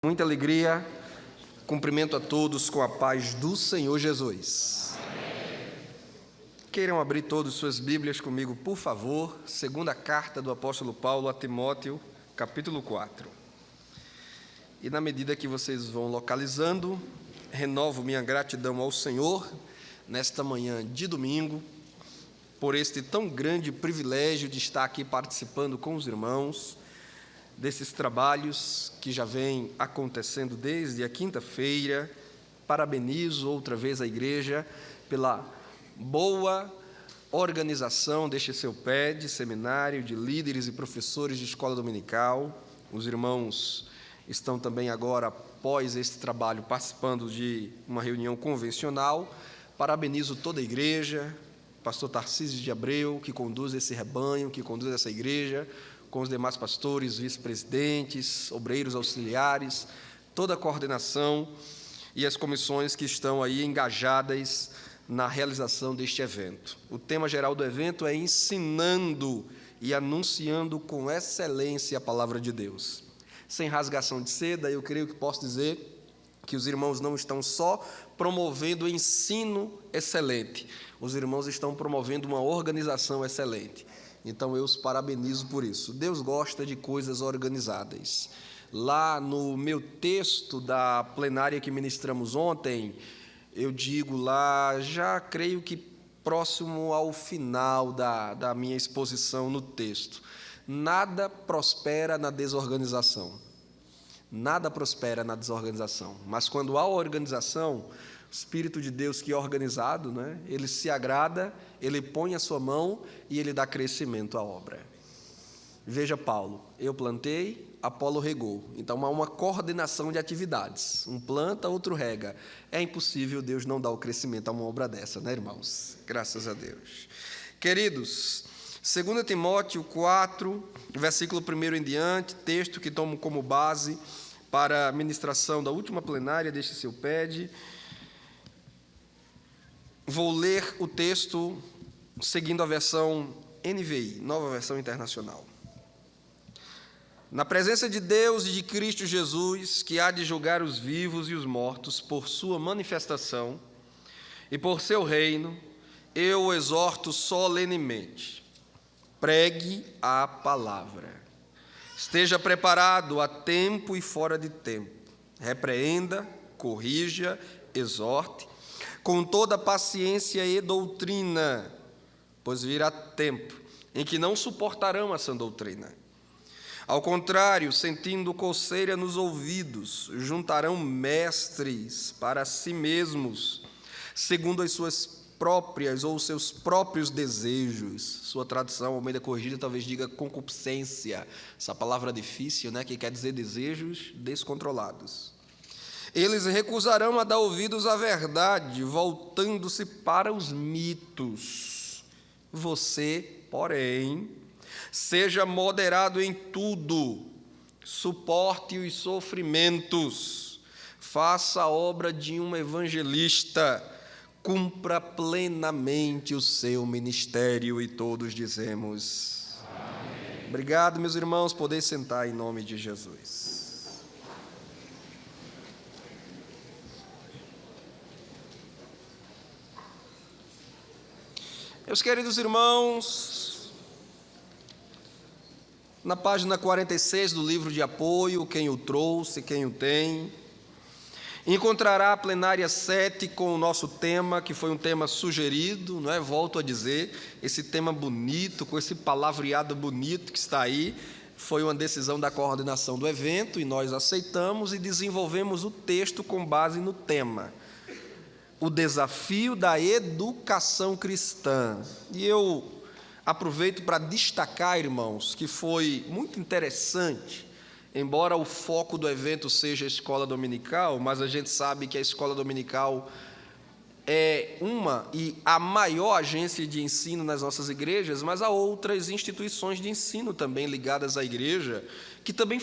Muita alegria, cumprimento a todos com a paz do Senhor Jesus. Queiram abrir todas suas Bíblias comigo, por favor, segunda carta do apóstolo Paulo a Timóteo, capítulo 4. E na medida que vocês vão localizando, renovo minha gratidão ao Senhor, nesta manhã de domingo, por este tão grande privilégio de estar aqui participando com os irmãos, desses trabalhos que já vêm acontecendo desde a quinta-feira. Parabenizo outra vez a igreja pela boa organização deste seu pé de seminário, de líderes e professores de escola dominical. Os irmãos estão também agora, após este trabalho, participando de uma reunião convencional. Parabenizo toda a igreja, pastor Tarcísio de Abreu, que conduz esse rebanho, que conduz essa igreja, com os demais pastores, vice-presidentes, obreiros auxiliares, toda a coordenação e as comissões que estão aí engajadas na realização deste evento. O tema geral do evento é ensinando e anunciando com excelência a palavra de Deus. Sem rasgação de seda, eu creio que posso dizer que os irmãos não estão só promovendo o ensino excelente, os irmãos estão promovendo uma organização excelente. Então, eu os parabenizo por isso. Deus gosta de coisas organizadas. Lá no meu texto da plenária que ministramos ontem, eu digo lá, já creio que próximo ao final da minha exposição no texto, nada prospera na desorganização. Nada prospera na desorganização. Mas quando há organização, o Espírito de Deus que é organizado, ele se agrada, ele põe a sua mão e ele dá crescimento à obra. Veja Paulo, eu plantei, Apolo regou. Então há uma coordenação de atividades. Um planta, outro rega. É impossível Deus não dar o crescimento a uma obra dessa, irmãos? Graças a Deus. Queridos, 2 Timóteo 4, versículo 1 em diante, texto que tomo como base para a ministração da última plenária deste seu PED. Vou ler o texto seguindo a versão NVI, Nova Versão Internacional. Na presença de Deus e de Cristo Jesus, que há de julgar os vivos e os mortos por sua manifestação e por seu reino, eu o exorto solenemente. Pregue a palavra. Esteja preparado a tempo e fora de tempo. Repreenda, corrija, exorte, com toda paciência e doutrina, pois virá tempo em que não suportarão a sã doutrina. Ao contrário, sentindo coceira nos ouvidos, juntarão mestres para si mesmos, segundo as suas próprias ou seus próprios desejos. Sua tradução, Almeida Corrigida, talvez diga concupiscência, essa palavra difícil, que quer dizer desejos descontrolados. Eles recusarão a dar ouvidos à verdade, voltando-se para os mitos. Você, porém, seja moderado em tudo, suporte os sofrimentos, faça a obra de um evangelista, cumpra plenamente o seu ministério. E todos dizemos amém. Obrigado, meus irmãos, poder sentar em nome de Jesus. Meus queridos irmãos, na página 46 do livro de apoio, quem o trouxe, quem o tem, encontrará a plenária 7 com o nosso tema, que foi um tema sugerido, Volto a dizer, esse tema bonito, com esse palavreado bonito que está aí, foi uma decisão da coordenação do evento e nós aceitamos e desenvolvemos o texto com base no tema. O desafio da educação cristã. E eu aproveito para destacar, irmãos, que foi muito interessante, embora o foco do evento seja a escola dominical, mas a gente sabe que a escola dominical é uma e a maior agência de ensino nas nossas igrejas, mas há outras instituições de ensino também ligadas à igreja, que também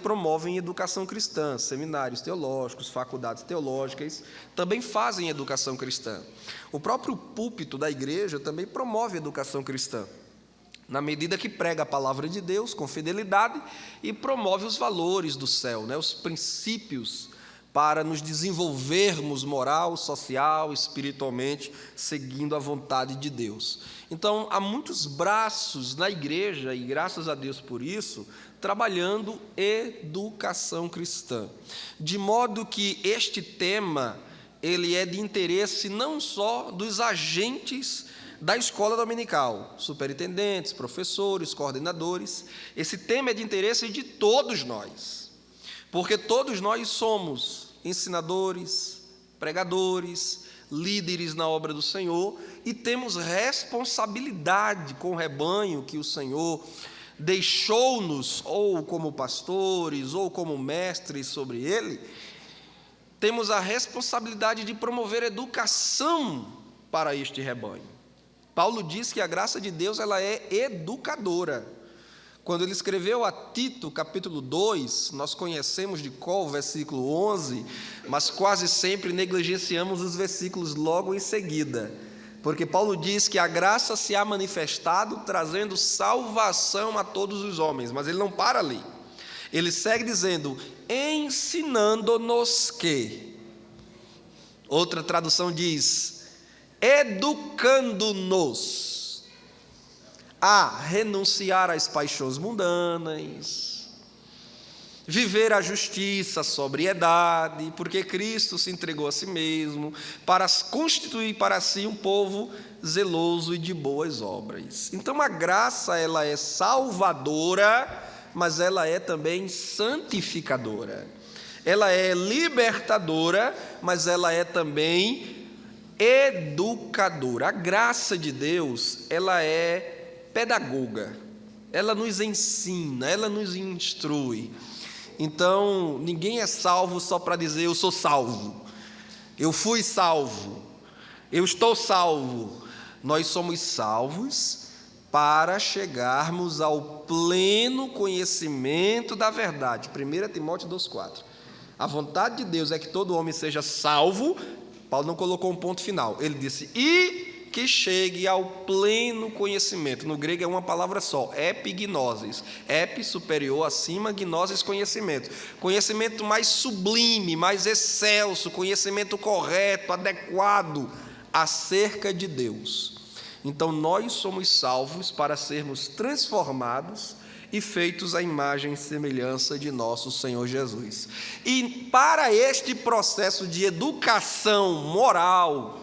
promovem educação cristã, seminários teológicos, faculdades teológicas, também fazem educação cristã. O próprio púlpito da igreja também promove educação cristã. na medida que prega a palavra de Deus com fidelidade e promove os valores do céu, os princípios para nos desenvolvermos moral, social, espiritualmente, seguindo a vontade de Deus. Então, há muitos braços na igreja, e graças a Deus por isso, trabalhando educação cristã. De modo que este tema, ele é de interesse não só dos agentes da escola dominical, superintendentes, professores, coordenadores. Esse tema é de interesse de todos nós, porque todos nós somos ensinadores, pregadores, líderes na obra do Senhor e temos responsabilidade com o rebanho que o Senhor deixou-nos, ou como pastores, ou como mestres sobre ele. Temos a responsabilidade de promover educação para este rebanho. Paulo diz que a graça de Deus ela é educadora. Quando ele escreveu a Tito, capítulo 2, nós conhecemos de cor o versículo 11, mas quase sempre negligenciamos os versículos logo em seguida, porque Paulo diz que a graça se há manifestado trazendo salvação a todos os homens, mas ele não para ali. Ele segue dizendo, ensinando-nos que. Outra tradução diz, educando-nos a renunciar às paixões mundanas, viver a justiça, a sobriedade, porque Cristo se entregou a si mesmo para constituir para si um povo zeloso e de boas obras. Então a graça ela é salvadora, mas ela é também santificadora. Ela é libertadora, mas ela é também educadora. A graça de Deus, ela é pedagoga, ela nos ensina, ela nos instrui. Então, ninguém é salvo só para dizer eu sou salvo, eu fui salvo, eu estou salvo. Nós somos salvos para chegarmos ao pleno conhecimento da verdade. 1 Timóteo 2,4. A vontade de Deus é que todo homem seja salvo. Paulo não colocou um ponto final, ele disse, e que chegue ao pleno conhecimento. No grego é uma palavra só, epignosis. Epi, superior, acima, gnosis, conhecimento. Conhecimento mais sublime, mais excelso, conhecimento correto, adequado acerca de Deus. Então, nós somos salvos para sermos transformados e feitos à imagem e semelhança de nosso Senhor Jesus. E para este processo de educação moral,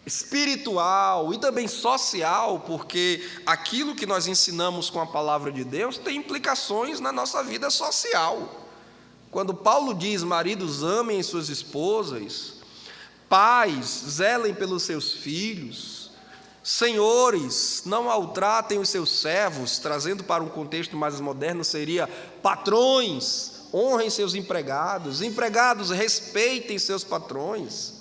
espiritual e também social, porque aquilo que nós ensinamos com a palavra de Deus tem implicações na nossa vida social. Quando Paulo diz, maridos amem suas esposas, pais zelem pelos seus filhos, senhores não maltratem os seus servos, trazendo para um contexto mais moderno seria patrões, honrem seus empregados, empregados respeitem seus patrões,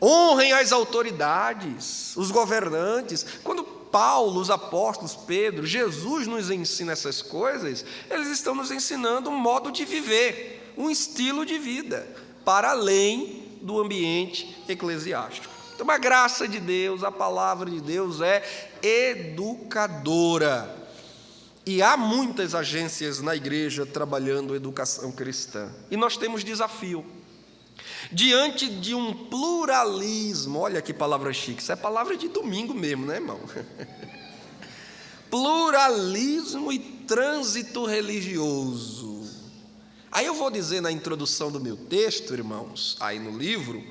honrem as autoridades, os governantes. Quando Paulo, os apóstolos, Pedro, Jesus nos ensina essas coisas, eles estão nos ensinando um modo de viver, um estilo de vida, para além do ambiente eclesiástico. Então, a graça de Deus, a palavra de Deus é educadora. E há muitas agências na igreja trabalhando educação cristã. E nós temos desafio. Diante de um pluralismo, olha que palavra chique, isso é palavra de domingo mesmo, né, irmão? Pluralismo e trânsito religioso. Aí eu vou dizer na introdução do meu texto, irmãos, aí no livro,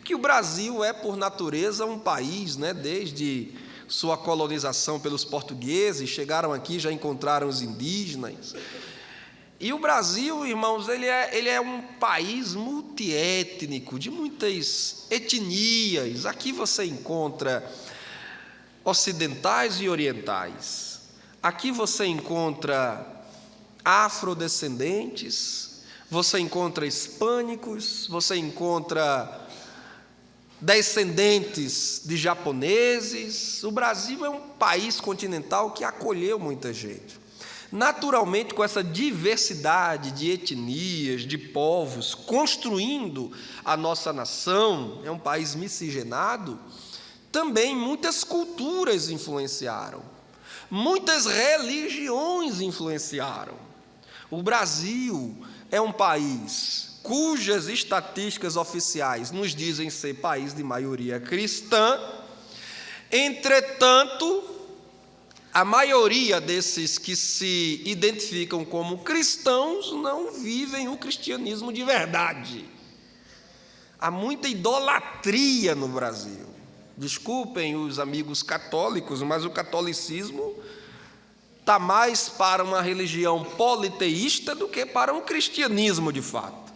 que o Brasil é por natureza um país, desde sua colonização pelos portugueses, chegaram aqui, já encontraram os indígenas. E o Brasil, irmãos, ele é um país multiétnico, de muitas etnias. Aqui você encontra ocidentais e orientais. Aqui você encontra afrodescendentes, você encontra hispânicos, você encontra descendentes de japoneses. O Brasil é um país continental que acolheu muita gente. Naturalmente, com essa diversidade de etnias, de povos, construindo a nossa nação, é um país miscigenado, também muitas culturas influenciaram. Muitas religiões influenciaram. O Brasil é um país cujas estatísticas oficiais nos dizem ser país de maioria cristã. Entretanto, a maioria desses que se identificam como cristãos não vivem o cristianismo de verdade. Há muita idolatria no Brasil. Desculpem os amigos católicos, mas o catolicismo está mais para uma religião politeísta do que para um cristianismo de fato.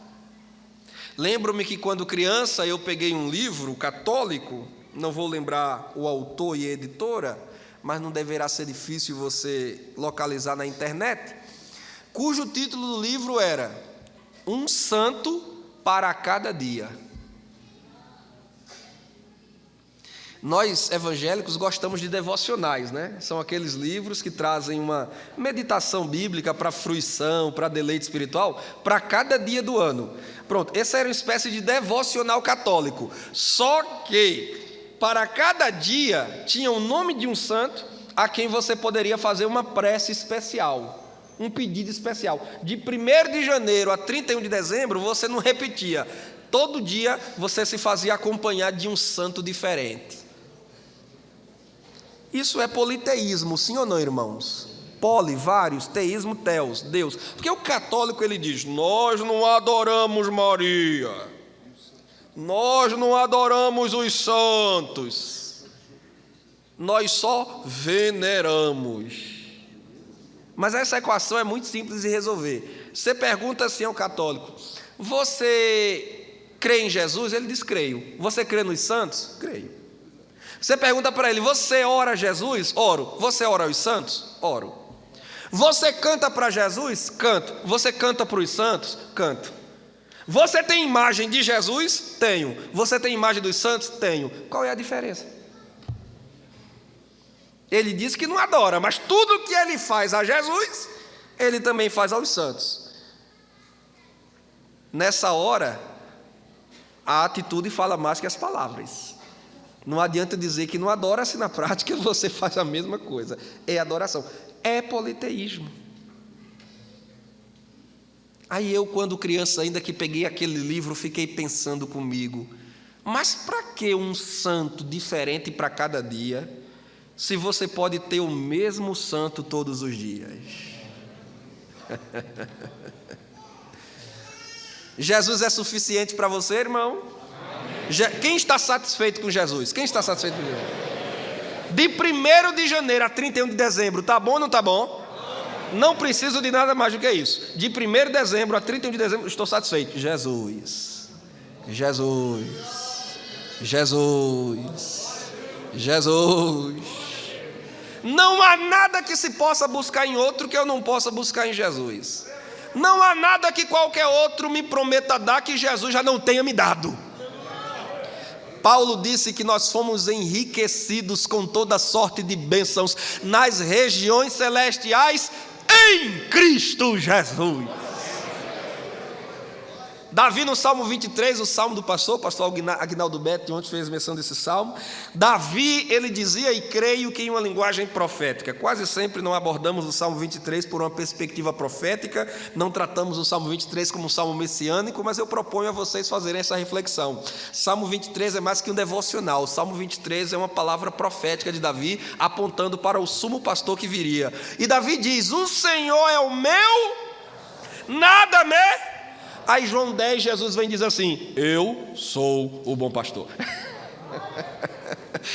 Lembro-me que quando criança eu peguei um livro católico, não vou lembrar o autor e a editora, mas não deverá ser difícil você localizar na internet, cujo título do livro era Um Santo para Cada Dia. Nós, evangélicos, gostamos de devocionais, né? São aqueles livros que trazem uma meditação bíblica para fruição, para deleite espiritual, para cada dia do ano. Pronto, essa era uma espécie de devocional católico. Só que, para cada dia, tinha o nome de um santo a quem você poderia fazer uma prece especial, um pedido especial. De 1º de janeiro a 31 de dezembro, você não repetia. Todo dia, você se fazia acompanhar de um santo diferente. Isso é politeísmo, sim ou não, irmãos? Poli, vários, teísmo, teos, Deus. Porque o católico, ele diz, nós não adoramos Maria, nós não adoramos os santos, nós só veneramos. Mas essa equação é muito simples de resolver. Você pergunta assim ao católico, você crê em Jesus? Ele diz, creio. Você crê nos santos? Creio. Você pergunta para ele, você ora a Jesus? Oro. Você ora aos santos? Oro. Você canta para Jesus? Canto. Você canta para os santos? Canto. Você tem imagem de Jesus? Tenho. Você tem imagem dos santos? Tenho. Qual é a diferença? Ele diz que não adora, mas tudo que ele faz a Jesus, ele também faz aos santos. Nessa hora, a atitude fala mais que as palavras. Não adianta dizer que não adora, se na prática você faz a mesma coisa. É adoração. É politeísmo. Aí eu, quando criança, ainda que peguei aquele livro, fiquei pensando comigo, mas para que um santo diferente para cada dia, se você pode ter o mesmo santo todos os dias? Jesus é suficiente para você, irmão? Quem está satisfeito com Jesus? Quem está satisfeito com Jesus? De 1º de janeiro a 31 de dezembro, tá bom ou não tá bom? Não preciso de nada mais do que isso. De 1º de dezembro a 31 de dezembro, estou satisfeito. Jesus, Jesus, Jesus, Jesus. Não há nada que se possa buscar em outro que eu não possa buscar em Jesus. Não há nada que qualquer outro me prometa dar que Jesus já não tenha me dado. Paulo disse que nós fomos enriquecidos com toda sorte de bênçãos nas regiões celestiais em Cristo Jesus. Davi, no Salmo 23, o salmo do pastor Aguinaldo Betti ontem fez menção desse salmo. Davi, ele dizia, e creio que em uma linguagem profética. Quase sempre não abordamos o Salmo 23 por uma perspectiva profética, não tratamos o Salmo 23 como um salmo messiânico, mas eu proponho a vocês fazerem essa reflexão. Salmo 23 é mais que um devocional. O Salmo 23 é uma palavra profética de Davi, apontando para o sumo pastor que viria. E Davi diz, o Senhor é o meu, nada me... Aí João 10, Jesus vem e diz assim, eu sou o bom pastor.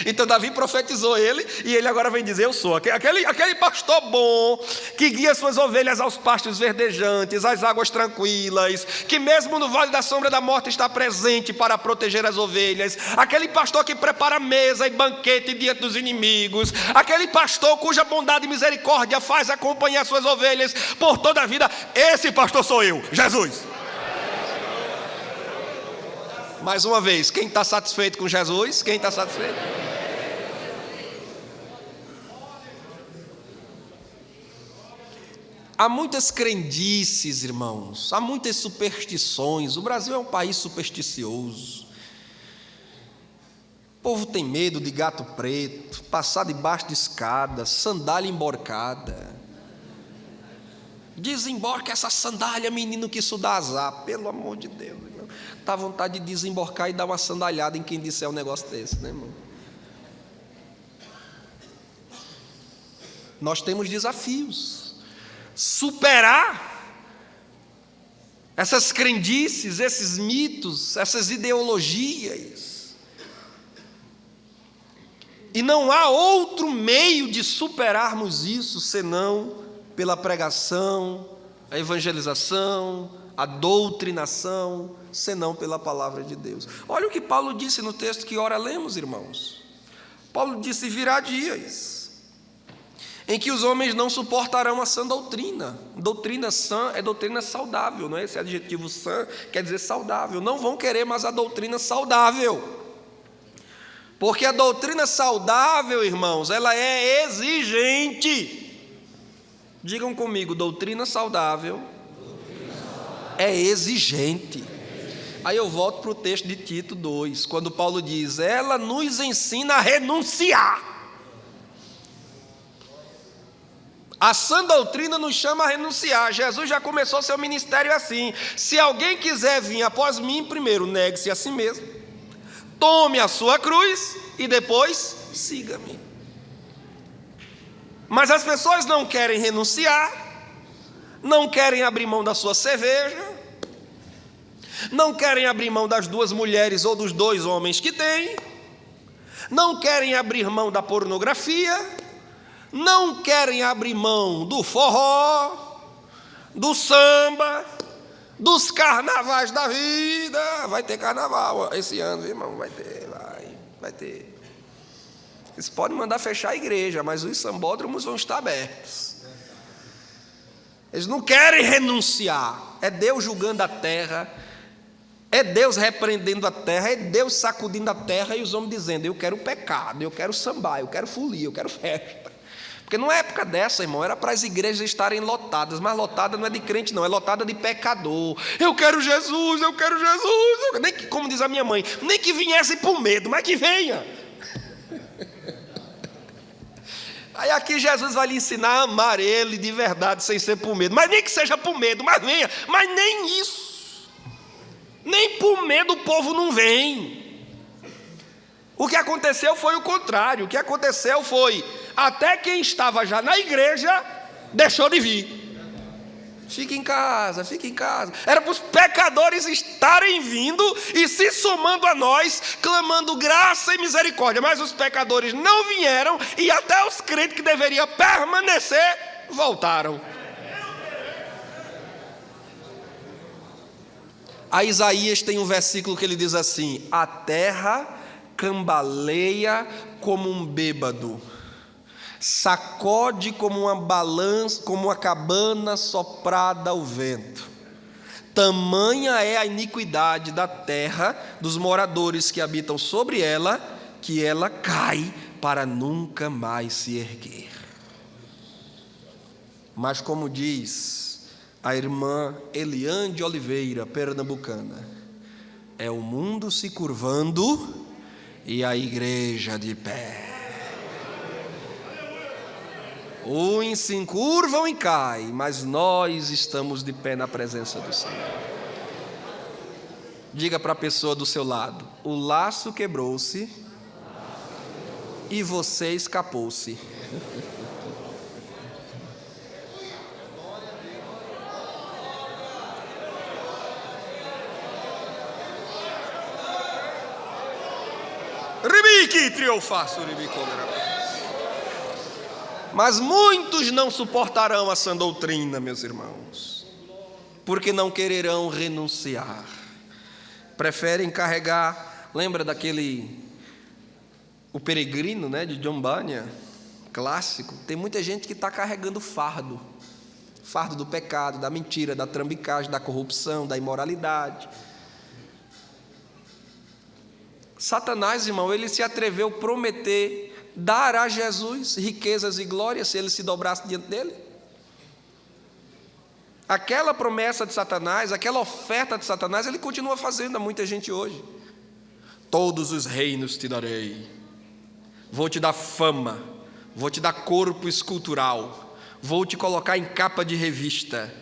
Então Davi profetizou ele, e ele agora vem dizer, eu sou aquele pastor bom, que guia suas ovelhas aos pastos verdejantes, às águas tranquilas, que mesmo no vale da sombra da morte está presente para proteger as ovelhas, aquele pastor que prepara mesa e banquete diante dos inimigos, aquele pastor cuja bondade e misericórdia faz acompanhar suas ovelhas por toda a vida. Esse pastor sou eu, Jesus. Mais uma vez, quem está satisfeito com Jesus? Quem está satisfeito? Há muitas crendices, irmãos, há muitas superstições. O Brasil é um país supersticioso. povo tem medo de gato preto, passar debaixo de escada, sandália emborcada. Desemborca essa sandália, menino, que isso dá azar. Pelo amor de Deus, irmão. Dá vontade de desemborcar e dar uma sandalhada em quem disser um negócio desse, né, irmão? Nós temos desafios. Superar essas crendices, esses mitos, essas ideologias. E não há outro meio de superarmos isso senão pela pregação, a evangelização, a doutrinação, senão pela palavra de Deus. Olha o que Paulo disse no texto que ora lemos, irmãos. Paulo disse: virá dias em que os homens não suportarão a sã doutrina. Doutrina sã é doutrina saudável, não é? Esse adjetivo sã quer dizer saudável. Não vão querer mais a doutrina saudável. Porque a doutrina saudável, irmãos, ela é exigente. Digam comigo, doutrina saudável é exigente. Aí eu volto para o texto de Tito 2, quando Paulo diz: ela nos ensina a renunciar. A sã doutrina nos chama a renunciar. Jesus já começou seu ministério assim: se alguém quiser vir após mim, primeiro negue-se a si mesmo, tome a sua cruz e depois siga-me. Mas as pessoas não querem renunciar, não querem abrir mão da sua cerveja, não querem abrir mão das 2 mulheres ou dos 2 homens que têm, não querem abrir mão da pornografia, não querem abrir mão do forró, do samba, dos carnavais da vida. Vai ter carnaval esse ano, irmão, vai ter. Eles podem mandar fechar a igreja, mas os sambódromos vão estar abertos. Eles não querem renunciar. É Deus julgando a terra, é Deus repreendendo a terra, é Deus sacudindo a terra e os homens dizendo: eu quero pecado, eu quero sambar, eu quero folia, eu quero festa. Porque numa época dessa, irmão, era para as igrejas estarem lotadas, mas lotada não é de crente não, é lotada de pecador. Eu quero Jesus, eu quero Jesus. Nem que, como diz a minha mãe, nem que viesse por medo, mas que venha. Aí aqui Jesus vai lhe ensinar a amar Ele de verdade, sem ser por medo. Mas nem que seja por medo, mas venha. Mas nem isso. Nem por medo o povo não vem. O que aconteceu foi o contrário. O que aconteceu foi, até quem estava já na igreja, deixou de vir. Fique em casa, fique em casa. Era para os pecadores estarem vindo e se somando a nós, clamando graça e misericórdia. Mas os pecadores não vieram e até os crentes que deveriam permanecer, voltaram. A Isaías tem um versículo que ele diz assim: a terra cambaleia como um bêbado, sacode como uma balança, como uma cabana soprada ao vento. Tamanha é a iniquidade da terra, dos moradores que habitam sobre ela, que ela cai para nunca mais se erguer. Mas como diz a irmã Eliane Oliveira, pernambucana, é o mundo se curvando e a igreja de pé. Uns se encurvam e caem, mas nós estamos de pé na presença do Senhor. Diga para a pessoa do seu lado: o laço quebrou-se e você escapou-se. Ribique triunfaço, ribicomeramente. Mas muitos não suportarão a sã doutrina, meus irmãos, porque não quererão renunciar. Preferem carregar, lembra daquele, o Peregrino, né, de John Bunyan, clássico? Tem muita gente que está carregando fardo do pecado, da mentira, da trambicagem, da corrupção, da imoralidade. Satanás, irmão, ele se atreveu a prometer dar a Jesus riquezas e glórias se ele se dobrasse diante dele. Aquela promessa de Satanás, aquela oferta de Satanás, ele continua fazendo a muita gente hoje. todos os reinos te darei. Vou te dar fama, vou te dar corpo escultural, vou te colocar em capa de revista.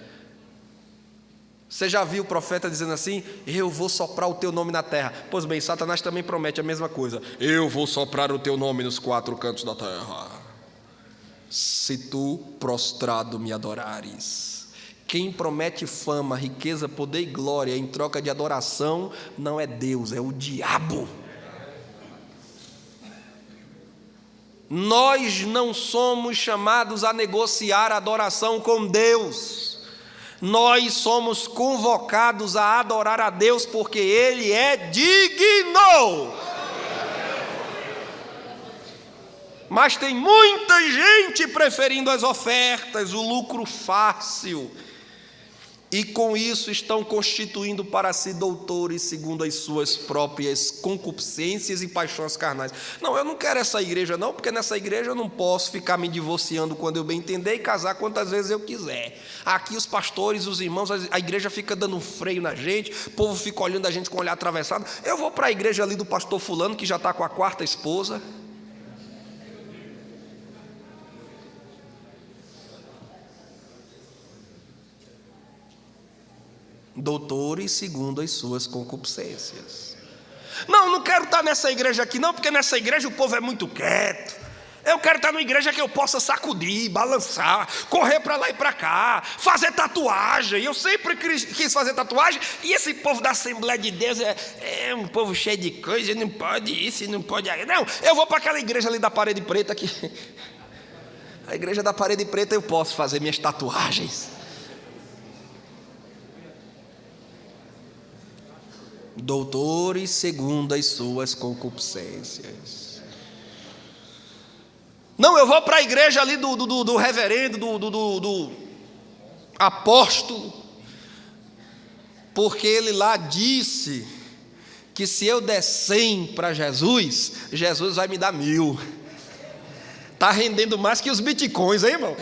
Você já viu o profeta dizendo assim: eu vou soprar o teu nome na terra? Pois bem, Satanás também promete a mesma coisa: eu vou soprar o teu nome nos 4 cantos da terra, se tu prostrado me adorares. Quem promete fama, riqueza, poder e glória em troca de adoração não é Deus, é o diabo. Nós não somos chamados a negociar adoração com Deus. Nós somos convocados a adorar a Deus porque Ele é digno. Mas tem muita gente preferindo as ofertas, o lucro fácil, e com isso estão constituindo para si doutores segundo as suas próprias concupiscências e paixões carnais. Não, eu não quero essa igreja não, porque nessa igreja eu não posso ficar me divorciando quando eu bem entender e casar quantas vezes eu quiser. Aqui os pastores, os irmãos, a igreja fica dando um freio na gente, o povo fica olhando a gente com o olhar atravessado. Eu vou para a igreja ali do pastor fulano, que já está com a 4ª esposa. Doutores segundo as suas concupiscências. Não quero estar nessa igreja aqui não, porque nessa igreja o povo é muito quieto. Eu quero estar numa igreja que eu possa sacudir, balançar, correr para lá e para cá, fazer tatuagem. Eu sempre quis fazer tatuagem, e esse povo da Assembleia de Deus é um povo cheio de coisa, não pode isso, não pode aquilo. Não, eu vou para aquela igreja ali da parede preta que a igreja da parede preta eu posso fazer minhas tatuagens. Doutores segundo as suas concupiscências. Não, eu vou para a igreja ali do reverendo, do apóstolo, porque ele lá disse que se eu der 100 para Jesus, Jesus vai me dar 1000. Está rendendo mais que os bitcoins, hein, irmão?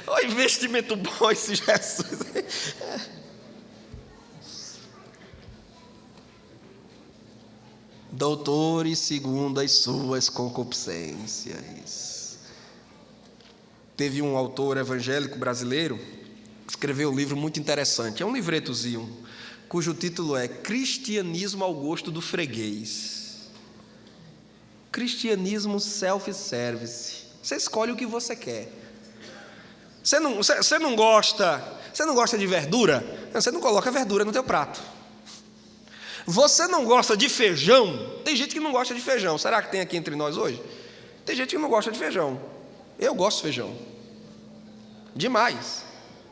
Olha o investimento bom esse Jesus. Doutores segundo as suas concupiscências. Teve um autor evangélico brasileiro que escreveu um livro muito interessante. É um livretozinho, cujo título é Cristianismo ao Gosto do Freguês. Cristianismo self-service. Você escolhe o que você quer. Você não gosta de verdura? Você não coloca verdura no teu prato. Você não gosta de feijão? Tem gente que não gosta de feijão. Será que tem aqui entre nós hoje? Tem gente que não gosta de feijão. Eu gosto de feijão. Demais.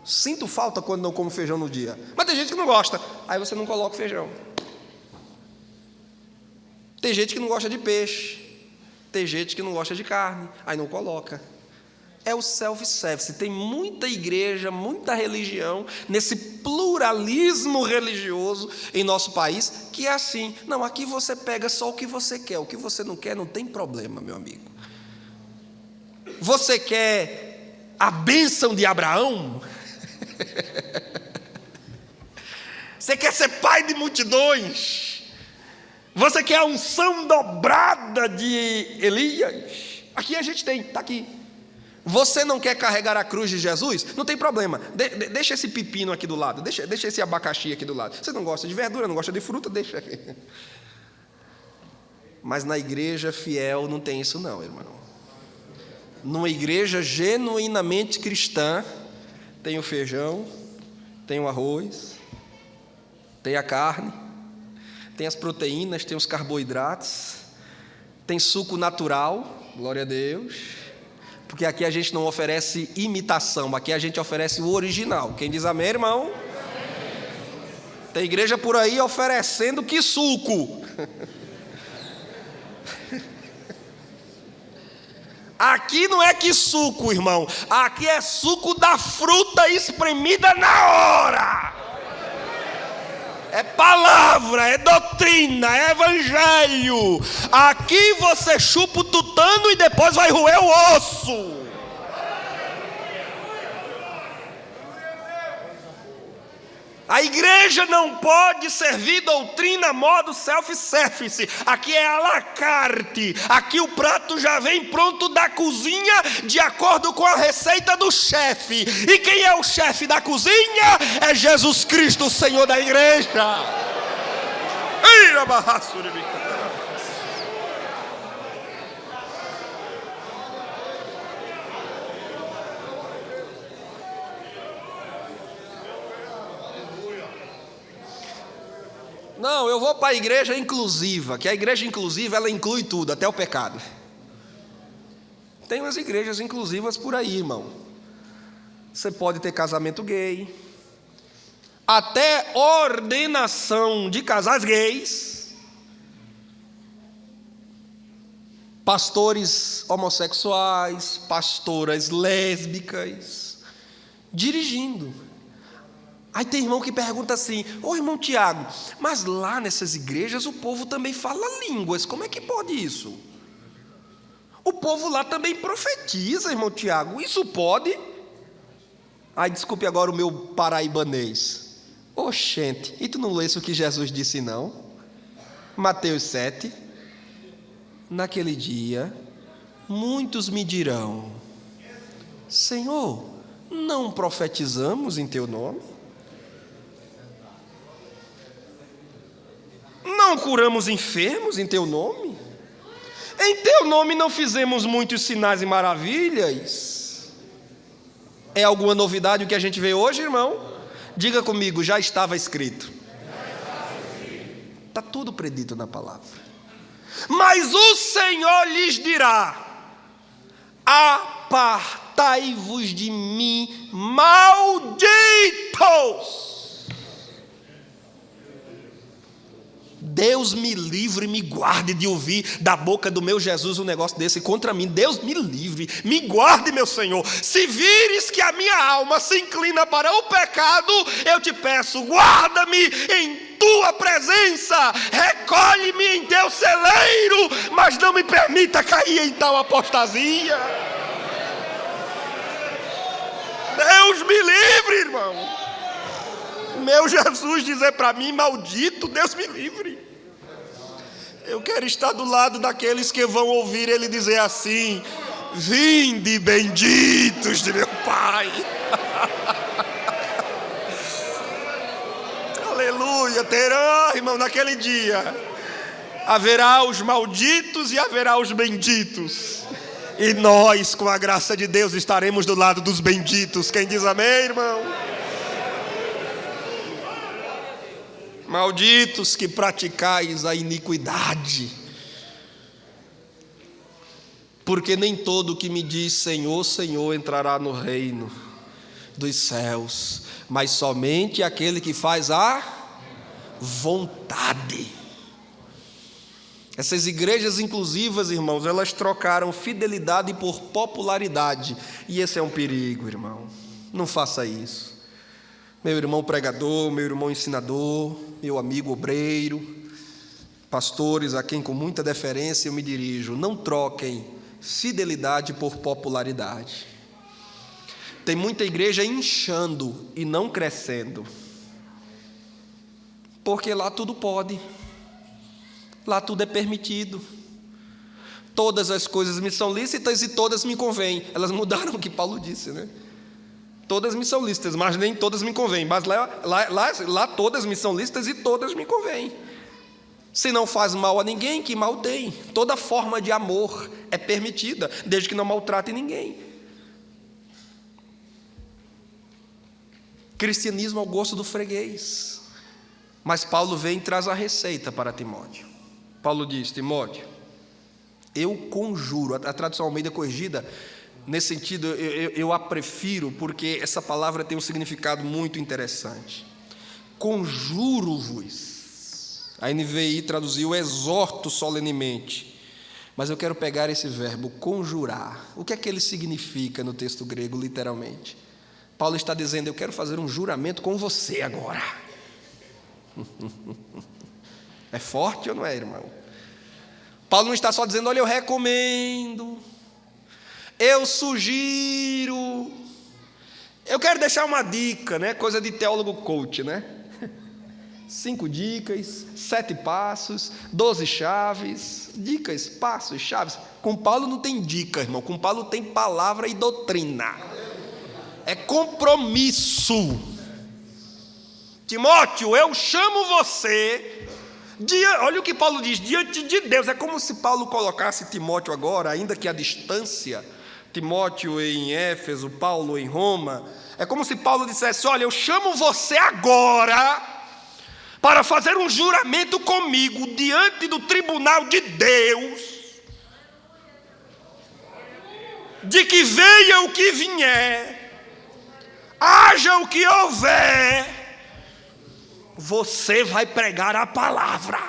Sinto falta quando não como feijão no dia. Mas tem gente que não gosta. Aí você não coloca feijão. Tem gente que não gosta de peixe. Tem gente que não gosta de carne. Aí não coloca. É o self-service. Tem muita igreja, muita religião, nesse pluralismo religioso em nosso país, que é assim. Não, aqui você pega só o que você quer. O que você não quer não tem problema, meu amigo. Você quer a bênção de Abraão? Você quer ser pai de multidões? Você quer a unção dobrada de Elias? Aqui a gente tem, está aqui. Você não quer carregar a cruz de Jesus? Não tem problema, deixa esse pepino aqui do lado, deixa esse abacaxi aqui do lado. Você não gosta de verdura, não gosta de fruta, deixa aqui. Mas na igreja fiel não tem isso não, irmão. Numa igreja genuinamente cristã, tem o feijão, tem o arroz, tem a carne, tem as proteínas, tem os carboidratos, tem suco natural, glória a Deus. Porque aqui a gente não oferece imitação, aqui a gente oferece o original. Quem diz amém, irmão? Amém. Tem igreja por aí oferecendo que suco. Aqui não é que suco, irmão. Aqui é suco da fruta espremida na hora. É palavra, é doutrina, é evangelho. Aqui você chupa o tutano e depois vai roer o osso. A igreja não pode servir doutrina modo self-service. Aqui é à la carte. Aqui o prato já vem pronto da cozinha, de acordo com a receita do chefe. E quem é o chefe da cozinha? É Jesus Cristo, o Senhor da igreja. Não, eu vou para a igreja inclusiva, que a igreja inclusiva ela inclui tudo, até o pecado. Tem umas igrejas inclusivas por aí, irmão. Você pode ter casamento gay, até ordenação de casais gays, pastores homossexuais, pastoras lésbicas, dirigindo. Aí tem irmão que pergunta assim: ô irmão Tiago, mas lá nessas igrejas o povo também fala línguas, como é que pode isso? O povo lá também profetiza, irmão Tiago, isso pode? Ai, desculpe agora o meu paraibanês. Oxente, e tu não lesse o que Jesus disse não? Mateus 7. Naquele dia, muitos me dirão: Senhor, não profetizamos em teu nome? Não curamos enfermos em teu nome? Em teu nome não fizemos muitos sinais e maravilhas? É alguma novidade o que a gente vê hoje, irmão? Diga comigo, já estava escrito. Está tudo predito na palavra. Mas o Senhor lhes dirá: apartai-vos de mim, malditos! Deus me livre e me guarde de ouvir da boca do meu Jesus um negócio desse contra mim. Deus me livre, me guarde, meu Senhor. Se vires que a minha alma se inclina para o pecado, eu te peço, guarda-me em tua presença, recolhe-me em teu celeiro, mas não me permita cair em tal apostasia. Deus me livre, irmão. Meu Jesus dizer para mim, maldito, Deus me livre. Eu quero estar do lado daqueles que vão ouvir ele dizer assim: vinde benditos de meu Pai. Aleluia, terá, irmão, naquele dia haverá os malditos e haverá os benditos. E nós, com a graça de Deus, estaremos do lado dos benditos. Quem diz amém, irmão? Malditos que praticais a iniquidade, porque nem todo que me diz Senhor, Senhor entrará no reino dos céus, mas somente aquele que faz a vontade. Essas igrejas inclusivas, irmãos, elas trocaram fidelidade por popularidade, e esse é um perigo, irmão. Não faça isso. Meu irmão pregador, meu irmão ensinador, meu amigo obreiro, pastores a quem com muita deferência eu me dirijo, não troquem fidelidade por popularidade. Tem muita igreja inchando e não crescendo, porque lá tudo pode, lá tudo é permitido, todas as coisas me são lícitas e todas me convêm. Elas mudaram o que Paulo disse, né? Todas me são lícitas, mas nem todas me convêm. Mas lá todas me são lícitas e todas me convêm. Se não faz mal a ninguém, que mal tem. Toda forma de amor é permitida, desde que não maltrate ninguém. Cristianismo ao gosto do freguês. Mas Paulo vem e traz a receita para Timóteo. Paulo diz: Timóteo, eu conjuro, a tradução Almeida corrigida, nesse sentido, eu a prefiro, porque essa palavra tem um significado muito interessante. Conjuro-vos. A NVI traduziu exorto solenemente. Mas eu quero pegar esse verbo, conjurar. O que é que ele significa no texto grego, literalmente? Paulo está dizendo: eu quero fazer um juramento com você agora. É forte ou não é, irmão? Paulo não está só dizendo: olha, eu recomendo, eu sugiro, Eu quero deixar uma dica, né? Coisa de teólogo coach, né? 5 dicas, 7 passos, 12 chaves. Dicas, passos, chaves. Com Paulo não tem dica, irmão. Com Paulo tem palavra e doutrina. É compromisso. Timóteo, eu chamo você. Olha o que Paulo diz, diante de Deus. É como se Paulo colocasse Timóteo agora, ainda que à distância. Timóteo em Éfeso, Paulo em Roma. É como se Paulo dissesse: olha, eu chamo você agora para fazer um juramento comigo diante do tribunal de Deus, de que venha o que vier, haja o que houver, você vai pregar a palavra.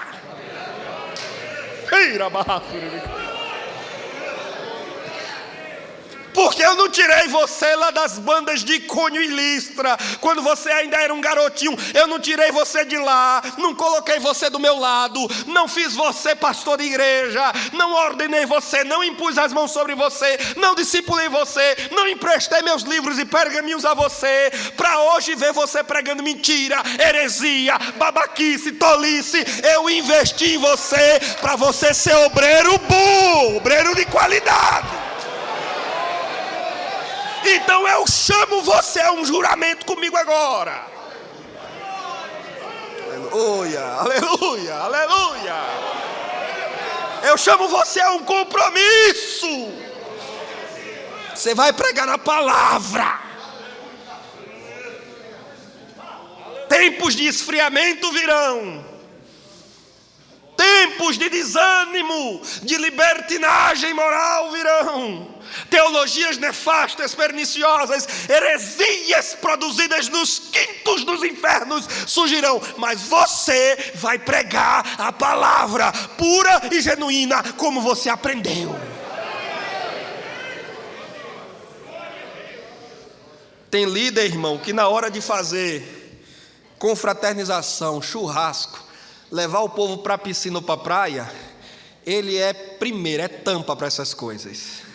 Porque eu não tirei você lá das bandas de Icônio e Listra, quando você ainda era um garotinho. Eu não tirei você de lá, não coloquei você do meu lado, não fiz você pastor de igreja, não ordenei você, não impus as mãos sobre você, não discipulei você, não emprestei meus livros e pergaminhos a você, para hoje ver você pregando mentira, heresia, babaquice, tolice. Eu investi em você para você ser obreiro bom, obreiro de qualidade. Então eu chamo você a um juramento comigo agora. Aleluia, aleluia, aleluia. Eu chamo você a um compromisso. Você vai pregar a palavra. Tempos de esfriamento virão. Tempos de desânimo, de libertinagem moral virão. Teologias nefastas, perniciosas, heresias produzidas nos quintos dos infernos surgirão. Mas você vai pregar a palavra pura e genuína, como você aprendeu. Tem líder, irmão, que na hora de fazer confraternização, churrasco, levar o povo para a piscina ou para a praia, ele é primeiro, é tampa para essas coisas.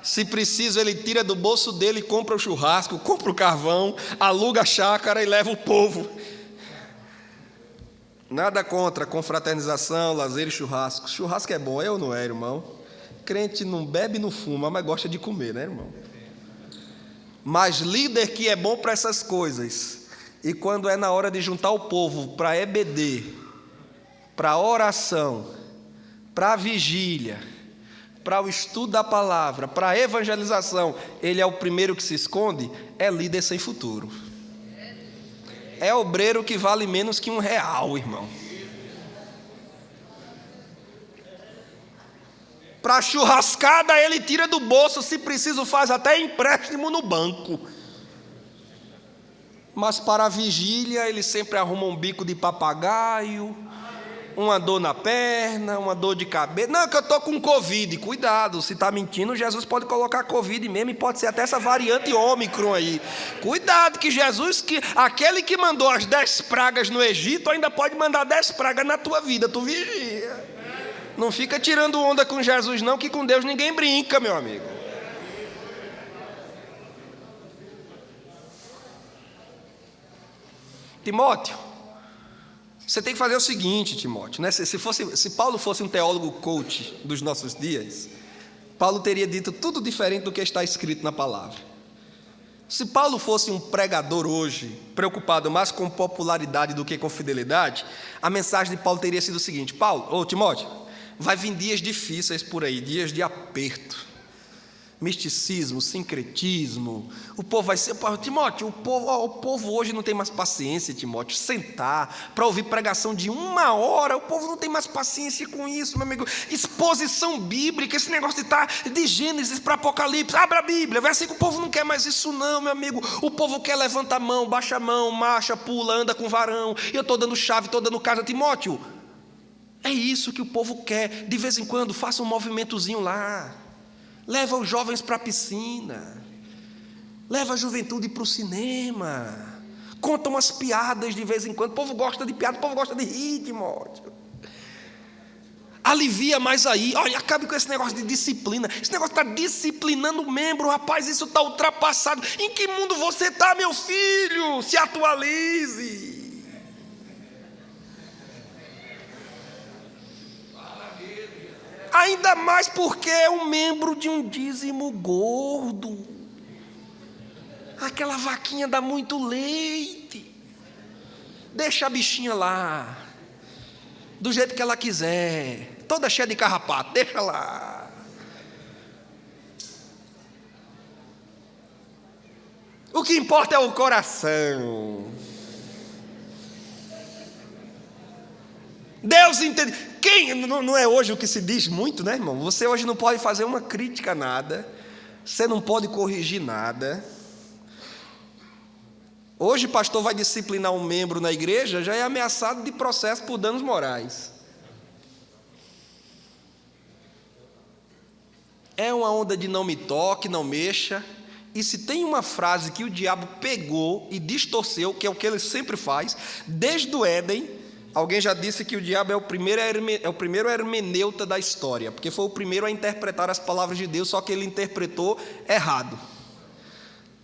Se preciso, ele tira do bolso dele, compra o churrasco, compra o carvão, aluga a chácara e leva o povo. Nada contra confraternização, lazer e churrasco. Churrasco é bom, é ou não é, irmão? Crente não bebe e não fuma, mas gosta de comer, né, irmão? Mas líder que é bom para essas coisas, e quando é na hora de juntar o povo para EBD, para oração, para vigília, para o estudo da palavra, para a evangelização, ele é o primeiro que se esconde, é líder sem futuro. É obreiro que vale menos que R$1, irmão. Para churrascada ele tira do bolso, se preciso faz até empréstimo no banco. Mas para a vigília ele sempre arruma um bico de papagaio, uma dor na perna, uma dor de cabeça. Não, que eu estou com Covid. Cuidado, se está mentindo, Jesus pode colocar Covid mesmo, e pode ser até essa variante Ômicron aí. Cuidado, que Jesus, aquele que mandou as 10 pragas no Egito, ainda pode mandar 10 pragas na tua vida. Tu vigia. Não fica tirando onda com Jesus não, que com Deus ninguém brinca, meu amigo. Timóteo, você tem que fazer o seguinte, Timóteo, né? Se Paulo fosse um teólogo coach dos nossos dias, Paulo teria dito tudo diferente do que está escrito na palavra. Se Paulo fosse um pregador hoje, preocupado mais com popularidade do que com fidelidade, a mensagem de Paulo teria sido o seguinte: Timóteo, vai vir dias difíceis por aí, dias de aperto. Misticismo, sincretismo, o povo vai ser... Timóteo, o povo hoje não tem mais paciência, Timóteo, sentar para ouvir pregação de 1 hora, o povo não tem mais paciência com isso, meu amigo. Exposição bíblica, esse negócio de estar de Gênesis para Apocalipse, abra a Bíblia, vai assim que o povo não quer mais isso não, meu amigo. O povo quer levanta a mão, baixa a mão, marcha, pula, anda com varão, e eu estou dando chave, estou dando casa. Timóteo, é isso que o povo quer. De vez em quando, faça um movimentozinho lá. Leva os jovens para a piscina, leva a juventude para o cinema, conta umas piadas de vez em quando. O povo gosta de piada, o povo gosta de rir, Timóteo. alivia mais aí. Olha, acabe com esse negócio de disciplina. Esse negócio está disciplinando o membro, rapaz, isso está ultrapassado. Em que mundo você está, meu filho? Se atualize. Ainda mais porque é um membro de um dízimo gordo. Aquela vaquinha dá muito leite. Deixa a bichinha lá, do jeito que ela quiser, toda cheia de carrapato, deixa lá. O que importa é o coração. Deus entende. Quem não é hoje o que se diz muito, né, irmão? Você hoje não pode fazer uma crítica a nada, você não pode corrigir nada. Hoje o pastor vai disciplinar um membro na igreja, já é ameaçado de processo por danos morais. É uma onda de não me toque, não mexa. E se tem uma frase que o diabo pegou e distorceu, que é o que ele sempre faz, desde o Éden, alguém já disse que o diabo é o primeiro hermeneuta da história, porque foi o primeiro a interpretar as palavras de Deus, só que ele interpretou errado.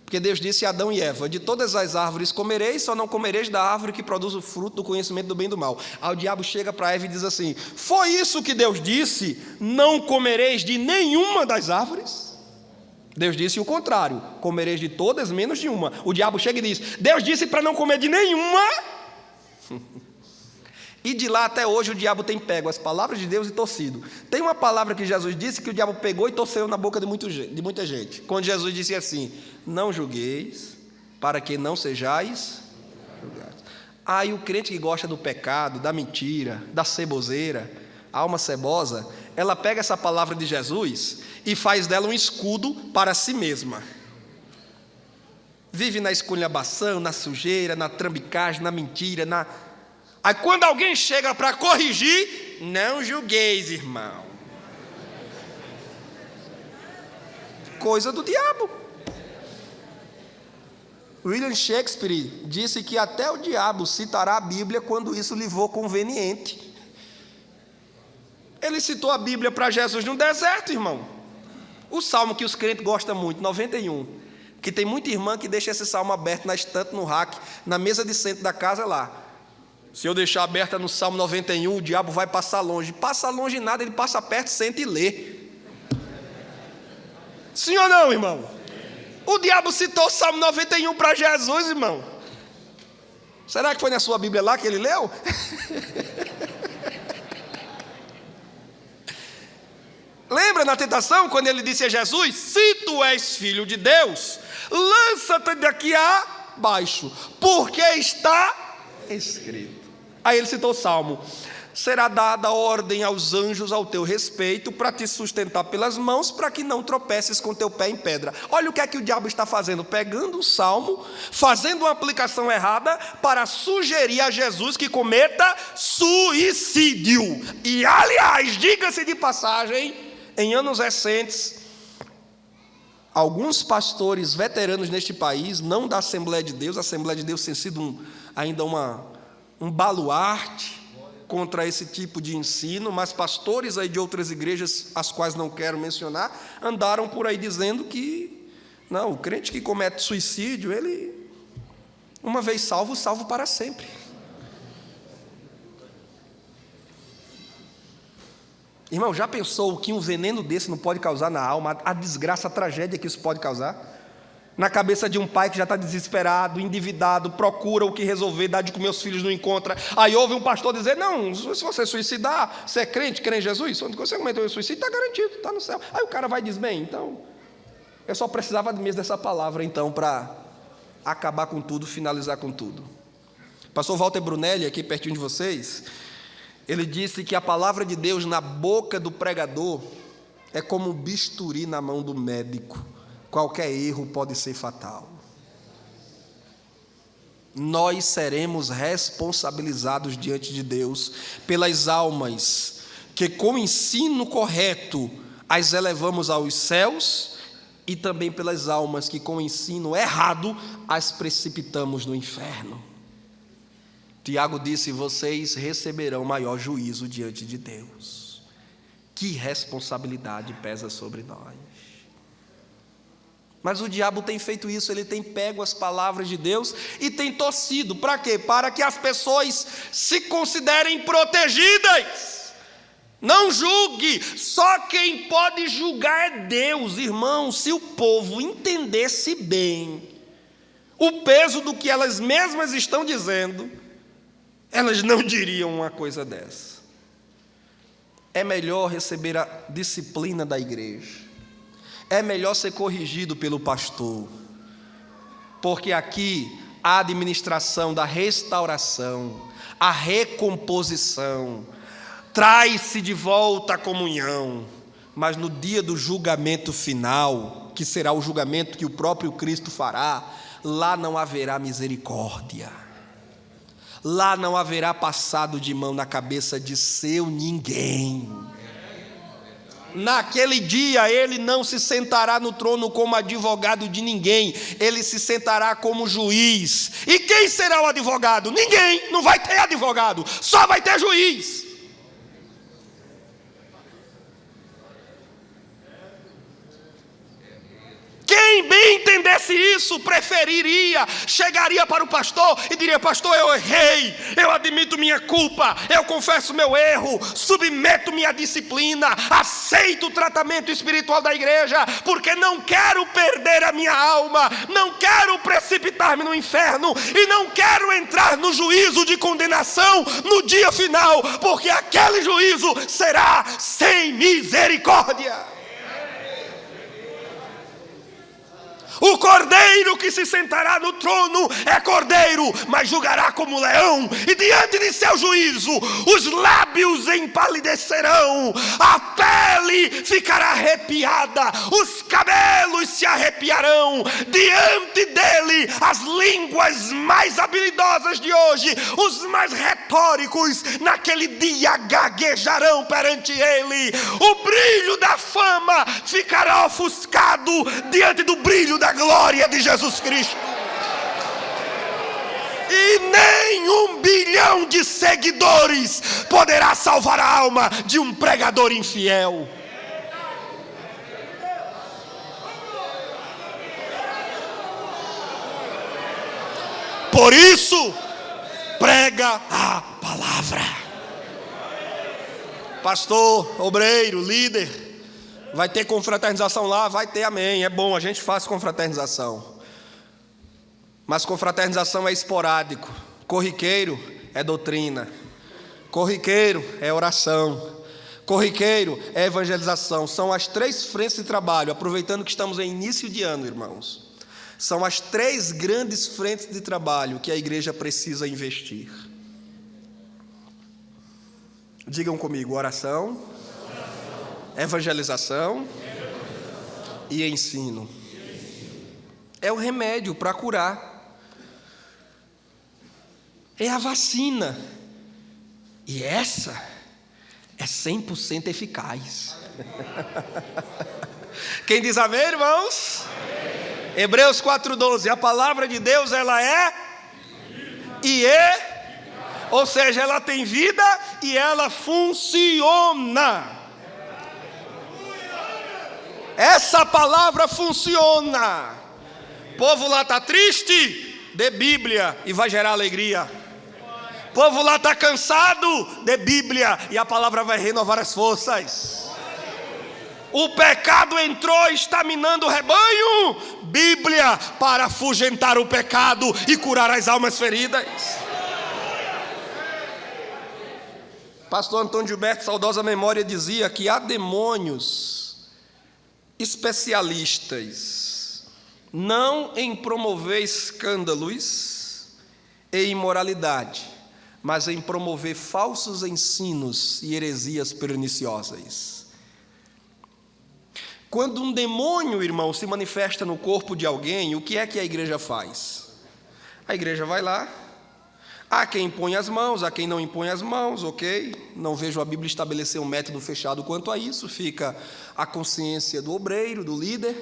Porque Deus disse a Adão e Eva: de todas as árvores comereis, só não comereis da árvore que produz o fruto do conhecimento do bem e do mal. Aí o diabo chega para Eva e diz assim: foi isso que Deus disse, não comereis de nenhuma das árvores? Deus disse o contrário, comereis de todas menos de uma. O diabo chega e diz: Deus disse para não comer de nenhuma. E de lá até hoje o diabo tem pego as palavras de Deus e torcido. Tem uma palavra que Jesus disse que o diabo pegou e torceu na boca de muita gente. Quando Jesus disse assim: não julgueis, para que não sejais julgados. Aí o crente que gosta do pecado, da mentira, da ceboseira, a alma cebosa, ela pega essa palavra de Jesus e faz dela um escudo para si mesma. Vive na esculhambação, na sujeira, na trambicagem, na mentira, Aí quando alguém chega para corrigir, não julgueis, irmão. Coisa do diabo. William Shakespeare disse que até o diabo citará a Bíblia quando isso lhe for conveniente. Ele citou a Bíblia para Jesus no deserto, irmão. O salmo que os crentes gostam muito, 91. Que tem muita irmã que deixa esse salmo aberto na estante, no rack, na mesa de centro da casa lá. Se eu deixar aberta no Salmo 91, o diabo vai passar longe. Passa longe nada, ele passa perto, senta e lê. Sim ou não, irmão? O diabo citou o Salmo 91 para Jesus, irmão. Será que foi na sua Bíblia lá que ele leu? Lembra na tentação, quando ele disse a Jesus: se tu és filho de Deus, lança-te daqui abaixo, porque está escrito. Aí ele citou o Salmo: será dada ordem aos anjos ao teu respeito, para te sustentar pelas mãos, para que não tropeces com teu pé em pedra. Olha o que é que o diabo está fazendo: pegando o Salmo, fazendo uma aplicação errada, para sugerir a Jesus que cometa suicídio. E aliás, diga-se de passagem, em anos recentes, alguns pastores veteranos neste país, não da Assembleia de Deus, a Assembleia de Deus tem sido ainda um baluarte contra esse tipo de ensino, mas pastores aí de outras igrejas, as quais não quero mencionar, andaram por aí dizendo que não, o crente que comete suicídio, ele, uma vez salvo, salvo para sempre. Irmão, já pensou o que um veneno desse não pode causar na alma, a desgraça, a tragédia que isso pode causar? Na cabeça de um pai que já está desesperado, endividado, procura o que resolver, dá de comer os filhos, não encontra. Aí ouve um pastor dizer: não, se você suicidar, você é crente, crê em Jesus, quando você cometeu o suicídio, está garantido, está no céu. Aí o cara vai e diz: bem, então, eu só precisava mesmo dessa palavra, então, para acabar com tudo, finalizar com tudo. Pastor Walter Brunelli, aqui pertinho de vocês, ele disse que a palavra de Deus na boca do pregador é como um bisturi na mão do médico. Qualquer erro pode ser fatal. Nós seremos responsabilizados diante de Deus pelas almas que, com o ensino correto, as elevamos aos céus, e também pelas almas que, com o ensino errado, as precipitamos no inferno. Tiago disse: vocês receberão maior juízo diante de Deus. Que responsabilidade pesa sobre nós. Mas o diabo tem feito isso, ele tem pego as palavras de Deus e tem torcido. Para quê? Para que as pessoas se considerem protegidas. Não julgue, só quem pode julgar é Deus, irmão. Se o povo entendesse bem o peso do que elas mesmas estão dizendo, elas não diriam uma coisa dessa. É melhor receber a disciplina da igreja. É melhor ser corrigido pelo pastor, porque aqui a administração da restauração, a recomposição, traz-se de volta a comunhão, mas no dia do julgamento final, que será o julgamento que o próprio Cristo fará, lá não haverá misericórdia, lá não haverá passado de mão na cabeça de seu ninguém. Naquele dia ele não se sentará no trono como advogado de ninguém, ele se sentará como juiz. E quem será o advogado? Ninguém, não vai ter advogado, só vai ter juiz. Quem bem entendesse isso, chegaria para o pastor e diria: pastor, eu errei, eu admito minha culpa, eu confesso meu erro, submeto-me à disciplina, aceito o tratamento espiritual da igreja, porque não quero perder a minha alma, não quero precipitar-me no inferno e não quero entrar no juízo de condenação no dia final, porque aquele juízo será sem misericórdia. O cordeiro que se sentará no trono é cordeiro, mas julgará como leão, e diante de seu juízo os lábios empalidecerão, a pele ficará arrepiada, os cabelos se arrepiarão, diante dele as línguas mais habilidosas de hoje, os mais retóricos, naquele dia gaguejarão perante ele, o brilho da fama ficará ofuscado diante do brilho da glória de Jesus Cristo. E nem 1 bilhão de seguidores poderá salvar a alma de um pregador infiel. Por isso, prega a palavra. Pastor, obreiro, líder, vai ter confraternização lá? Vai ter, amém. É bom, a gente faz confraternização. Mas confraternização é esporádico. Corriqueiro é doutrina. Corriqueiro é oração. Corriqueiro é evangelização. São as 3 frentes de trabalho. Aproveitando que estamos em início de ano, irmãos. São as 3 grandes frentes de trabalho que a igreja precisa investir. Digam comigo: oração, evangelização e ensino. É o remédio para curar. É a vacina. E essa é 100% eficaz. Quem diz amém, irmãos? Amém. Hebreus 4:12. A palavra de Deus, ela é e é, ou seja, ela tem vida e ela funciona. Essa palavra funciona. O povo lá está triste? Dê Bíblia e vai gerar alegria. O povo lá está cansado? Dê Bíblia e a palavra vai renovar as forças. O pecado entrou, está minando o rebanho? Bíblia para afugentar o pecado e curar as almas feridas. Pastor Antônio Gilberto, saudosa memória, dizia que há demônios especialistas não em promover escândalos e imoralidade, mas em promover falsos ensinos e heresias perniciosas. Quando um demônio, irmão, se manifesta no corpo de alguém, o que é que a igreja faz? A igreja vai lá, há quem impõe as mãos, há quem não impõe as mãos, ok? Não vejo a Bíblia estabelecer um método fechado quanto a isso, fica a consciência do obreiro, do líder,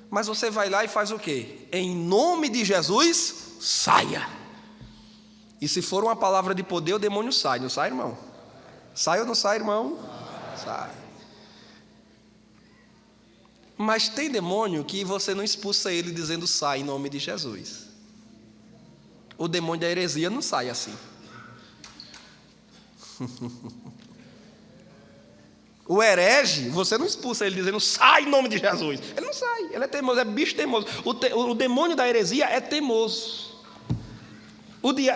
mas você vai lá e faz o quê? Em nome de Jesus, saia. E se for uma palavra de poder, o demônio sai, não sai, irmão? Sai ou não sai, irmão? Sai. Mas tem demônio que você não expulsa ele dizendo sai em nome de Jesus. O demônio da heresia não sai assim. O herege, você não expulsa ele dizendo sai em nome de Jesus. Ele não sai, ele é teimoso, é bicho teimoso. O demônio da heresia é teimoso.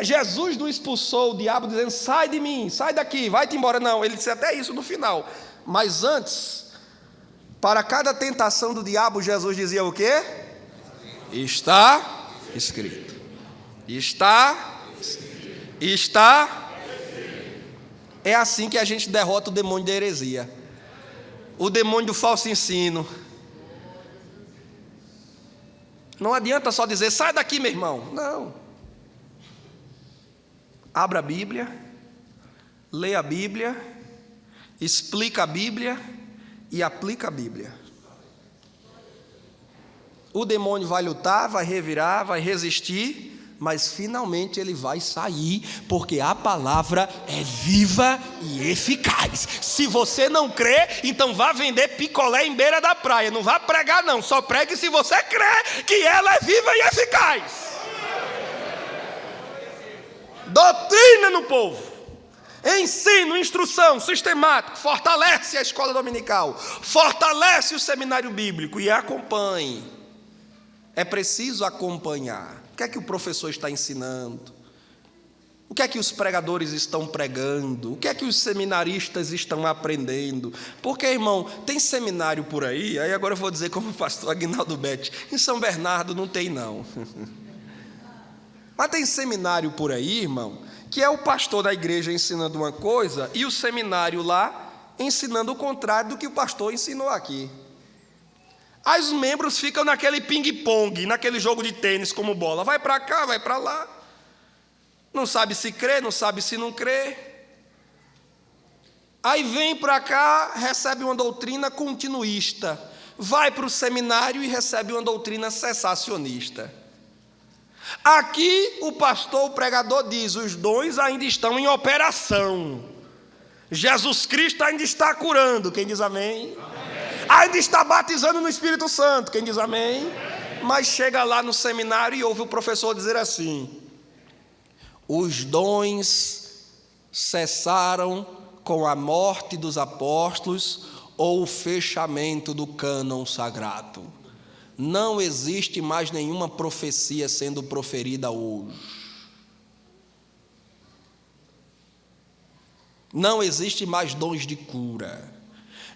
Jesus não expulsou o diabo dizendo sai de mim, sai daqui, vai-te embora. Não, ele disse até isso no final. Mas antes, para cada tentação do diabo, Jesus dizia o quê? Está escrito. Está. É assim que a gente derrota o demônio da heresia, o demônio do falso ensino. Não adianta só dizer sai daqui, meu irmão. Não. Abra a Bíblia, leia a Bíblia, explica a Bíblia e aplica a Bíblia. O demônio vai lutar, vai revirar, vai resistir, mas finalmente ele vai sair, porque a palavra é viva e eficaz. Se você não crê, então vá vender picolé em beira da praia. Não vá pregar não, só pregue se você crê que ela é viva e eficaz. Doutrina no povo, ensino, instrução, sistemático, fortalece a escola dominical, fortalece o seminário bíblico e acompanhe. É preciso acompanhar. O que é que o professor está ensinando? O que é que os pregadores estão pregando? O que é que os seminaristas estão aprendendo? Porque, irmão, tem seminário por aí agora eu vou dizer como o pastor Aguinaldo Betti, em São Bernardo não tem não. Mas tem seminário por aí, irmão, que é o pastor da igreja ensinando uma coisa e o seminário lá ensinando o contrário do que o pastor ensinou aqui. Aí os membros ficam naquele ping-pong, naquele jogo de tênis como bola. Vai para cá, vai para lá. Não sabe se crê, não sabe se não crê. Aí vem para cá, recebe uma doutrina continuista. Vai para o seminário e recebe uma doutrina cessacionista. Aqui o pastor, o pregador diz, os dons ainda estão em operação. Jesus Cristo ainda está curando. Quem diz amém? Ainda está batizando no Espírito Santo, quem diz amém? Mas chega lá no seminário e ouve o professor dizer assim: os dons cessaram com a morte dos apóstolos ou o fechamento do cânon sagrado. Não existe mais nenhuma profecia sendo proferida hoje. Não existe mais dons de cura.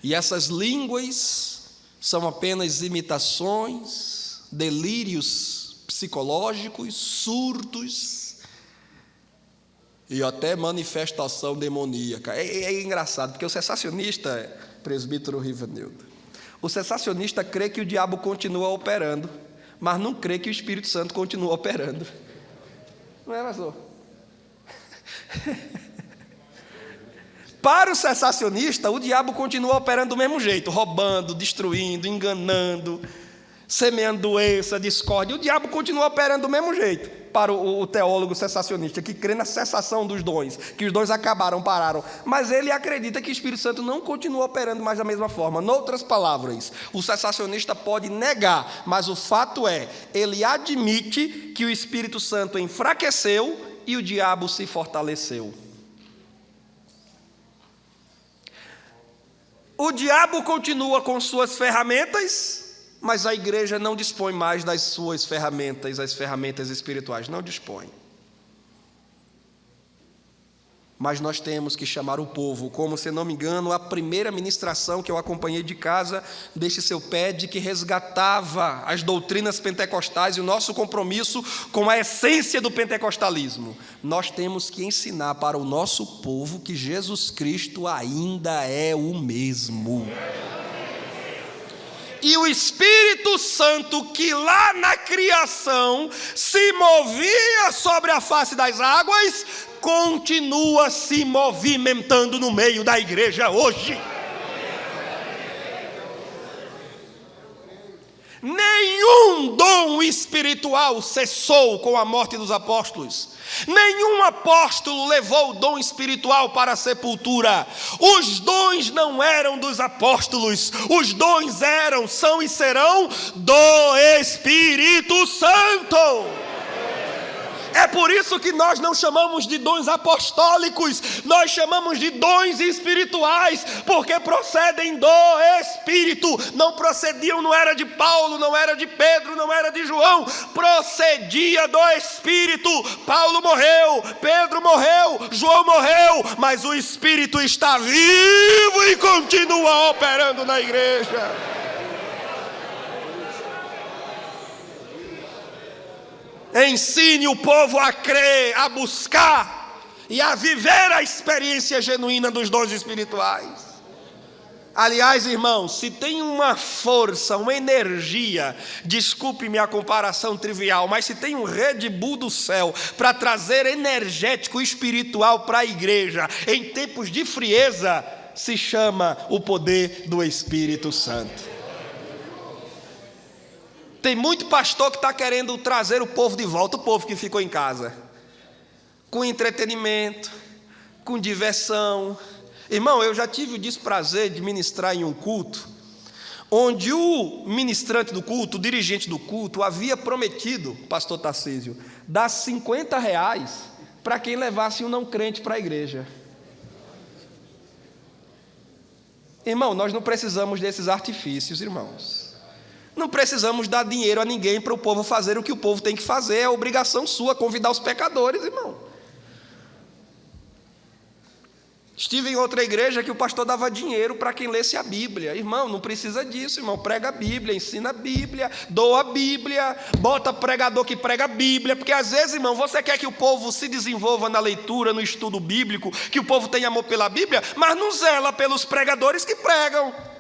E essas línguas são apenas imitações, delírios psicológicos, surtos e até manifestação demoníaca. É engraçado, porque o cessacionista, presbítero Rivanildo, o cessacionista crê que o diabo continua operando, mas não crê que o Espírito Santo continua operando. Não é, pastor? Para o cessacionista, o diabo continua operando do mesmo jeito, roubando, destruindo, enganando, semeando doença, discórdia. O diabo continua operando do mesmo jeito. Para o teólogo cessacionista, que crê na cessação dos dons, que os dons acabaram, pararam. Mas ele acredita que o Espírito Santo não continua operando mais da mesma forma. Noutras palavras, o cessacionista pode negar, mas o fato é, ele admite que o Espírito Santo enfraqueceu e o diabo se fortaleceu. O diabo continua com suas ferramentas, mas a igreja não dispõe mais das suas ferramentas, as ferramentas espirituais, não dispõe. Mas nós temos que chamar o povo, como, se não me engano, a primeira ministração que eu acompanhei de casa deste seu PED, que resgatava as doutrinas pentecostais e o nosso compromisso com a essência do pentecostalismo. Nós temos que ensinar para o nosso povo que Jesus Cristo ainda é o mesmo. E o Espírito Santo, que lá na criação se movia sobre a face das águas, continua se movimentando no meio da igreja hoje. Nenhum dom espiritual cessou com a morte dos apóstolos. Nenhum apóstolo levou o dom espiritual para a sepultura. Os dons não eram dos apóstolos. Os dons são e serão do Espírito Santo. É por isso que nós não chamamos de dons apostólicos, nós chamamos de dons espirituais, porque procedem do Espírito. Não procediam, não era de Paulo, não era de Pedro, não era de João, procedia do Espírito. Paulo morreu, Pedro morreu, João morreu, mas o Espírito está vivo e continua operando na igreja. Ensine o povo a crer, a buscar e a viver a experiência genuína dos dons espirituais. Aliás, irmãos, se tem uma força, uma energia, desculpe-me a comparação trivial, mas se tem um Red Bull do céu para trazer energético espiritual para a igreja em tempos de frieza, se chama o poder do Espírito Santo. Tem muito pastor que está querendo trazer o povo de volta, o povo que ficou em casa, com entretenimento, com diversão. Irmão, eu já tive o desprazer de ministrar em um culto, onde o ministrante do culto, o dirigente do culto, havia prometido, pastor Tarcísio, dar R$50 para quem levasse um não crente para a igreja. Irmão, nós não precisamos desses artifícios, irmãos. Não precisamos dar dinheiro a ninguém para o povo fazer o que o povo tem que fazer. É obrigação sua convidar os pecadores, irmão. Estive em outra igreja que o pastor dava dinheiro para quem lesse a Bíblia. Irmão, não precisa disso, irmão. Prega a Bíblia, ensina a Bíblia, doa a Bíblia, bota pregador que prega a Bíblia. Porque às vezes, irmão, você quer que o povo se desenvolva na leitura, no estudo bíblico, que o povo tenha amor pela Bíblia, mas não zela pelos pregadores que pregam.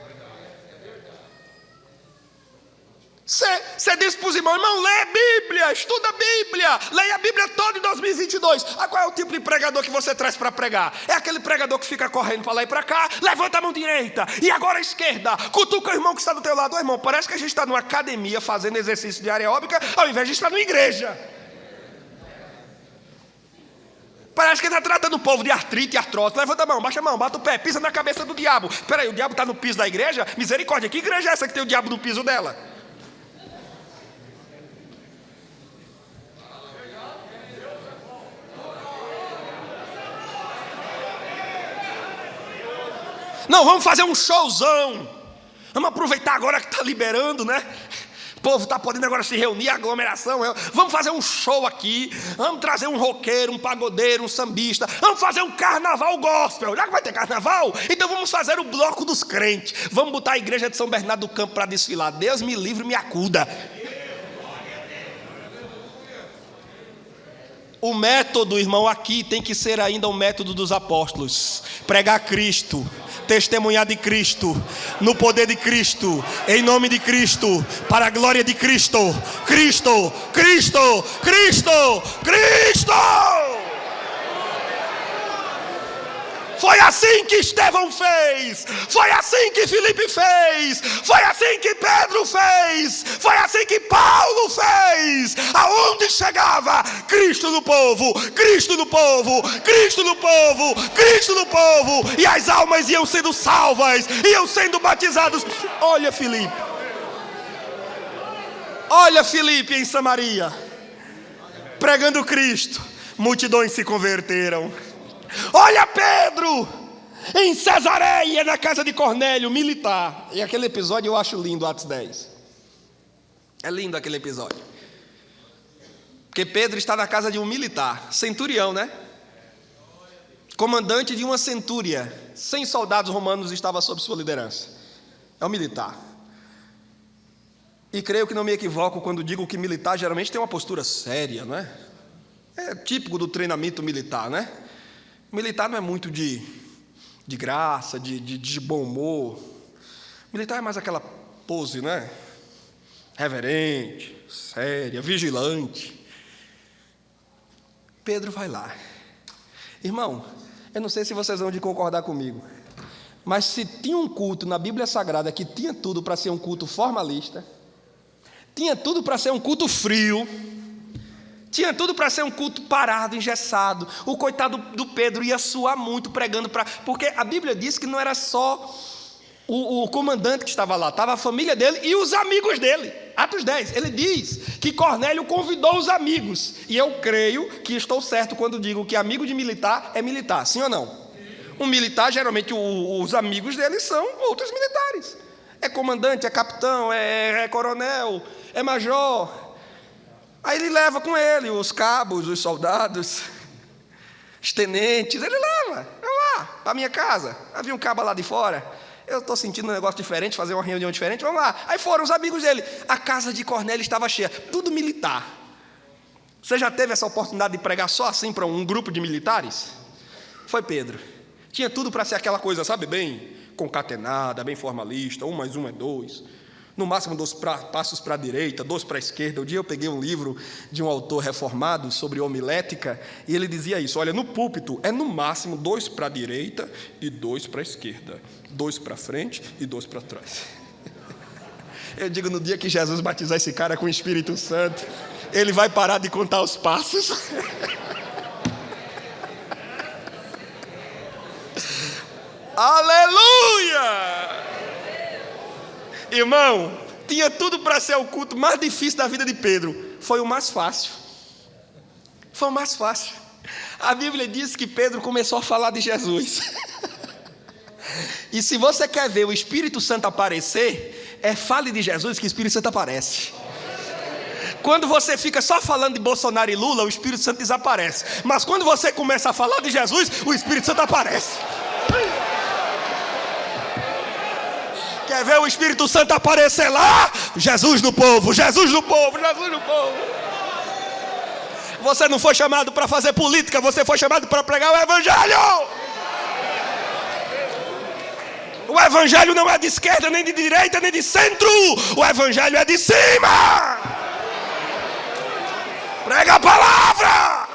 Você diz para os irmãos, irmão, lê a Bíblia, estuda a Bíblia, leia a Bíblia toda em 2022. Qual é o tipo de pregador que você traz para pregar? É aquele pregador que fica correndo para lá e para cá, levanta a mão direita, e agora a esquerda, cutuca o irmão que está do teu lado. Irmão, parece que a gente está numa academia fazendo exercício de aeróbica, ao invés de estar numa igreja. Parece que está tratando o povo de artrite e artrose. Levanta a mão, baixa a mão, bata o pé, pisa na cabeça do diabo. Espera aí, o diabo está no piso da igreja? Misericórdia, que igreja é essa que tem o diabo no piso dela? Não, vamos fazer um showzão. Vamos aproveitar agora que está liberando, né? O povo está podendo agora se reunir, aglomeração. Vamos fazer um show aqui. Vamos trazer um roqueiro, um pagodeiro, um sambista. Vamos fazer um carnaval gospel. Já que vai ter carnaval, então vamos fazer o bloco dos crentes. Vamos botar a igreja de São Bernardo do Campo para desfilar. Deus me livre, me acuda. O método, irmão, aqui tem que ser ainda o método dos apóstolos. Pregar Cristo, testemunhar de Cristo, no poder de Cristo, em nome de Cristo, para a glória de Cristo. Cristo, Cristo, Cristo, Cristo! Foi assim que Estevão fez, foi assim que Filipe fez, foi assim que Pedro fez, foi assim que Paulo fez. Aonde chegava? Cristo no povo, Cristo no povo, Cristo no povo, Cristo no povo, e as almas iam sendo salvas, iam sendo batizados. Olha Filipe em Samaria, pregando Cristo, multidões se converteram. Olha Pedro em Cesareia, na casa de Cornélio, militar. E aquele episódio eu acho lindo, Atos 10. É lindo aquele episódio, porque Pedro está na casa de um militar, centurião, né? Comandante de uma centúria, 100 soldados romanos estavam sob sua liderança. É um militar. E creio que não me equivoco quando digo que militar geralmente tem uma postura séria, não é? É típico do treinamento militar, né? Militar não é muito de graça, de bom humor. Militar é mais aquela pose, né? Reverente, séria, vigilante. Pedro vai lá. Irmão, eu não sei se vocês vão de concordar comigo, mas se tinha um culto na Bíblia Sagrada que tinha tudo para ser um culto formalista, Tinha tudo para ser um culto frio. Tinha tudo para ser um culto parado, engessado. O coitado do Pedro ia suar muito pregando para... Porque a Bíblia diz que não era só o comandante que estava lá, estava a família dele e os amigos dele. Atos 10, ele diz que Cornélio convidou os amigos. E eu creio que estou certo quando digo que amigo de militar é militar, sim ou não? Um militar, geralmente, os amigos dele são outros militares. É comandante, é capitão, é coronel, é major. Aí ele leva com ele os cabos, os soldados, os tenentes. Ele leva, vamos lá, para a minha casa. Havia um cabo lá de fora. Eu estou sentindo um negócio diferente, fazer uma reunião diferente, vamos lá. Aí foram os amigos dele. A casa de Cornélio estava cheia, tudo militar. Você já teve essa oportunidade de pregar só assim para um grupo de militares? Foi Pedro. Tinha tudo para ser aquela coisa, sabe, bem concatenada, bem formalista, 1 mais 1 é 2. No máximo 2 passos para a direita, 2 para a esquerda. Um dia eu peguei um livro de um autor reformado sobre homilética, e ele dizia isso: olha, no púlpito é no máximo 2 para a direita e 2 para a esquerda, 2 para frente e 2 para trás. Eu digo, no dia que Jesus batizar esse cara com o Espírito Santo, ele vai parar de contar os passos. Aleluia! Irmão, tinha tudo para ser o culto mais difícil da vida de Pedro. Foi o mais fácil. Foi o mais fácil. A Bíblia diz que Pedro começou a falar de Jesus. E se você quer ver o Espírito Santo aparecer, fale de Jesus que o Espírito Santo aparece. Quando você fica só falando de Bolsonaro e Lula, o Espírito Santo desaparece. Mas quando você começa a falar de Jesus, o Espírito Santo aparece. Quer ver o Espírito Santo aparecer lá? Jesus no povo, Jesus no povo, Jesus no povo. Você não foi chamado para fazer política, você foi chamado para pregar o Evangelho. O Evangelho não é de esquerda, nem de direita, nem de centro. O Evangelho é de cima. Prega a palavra.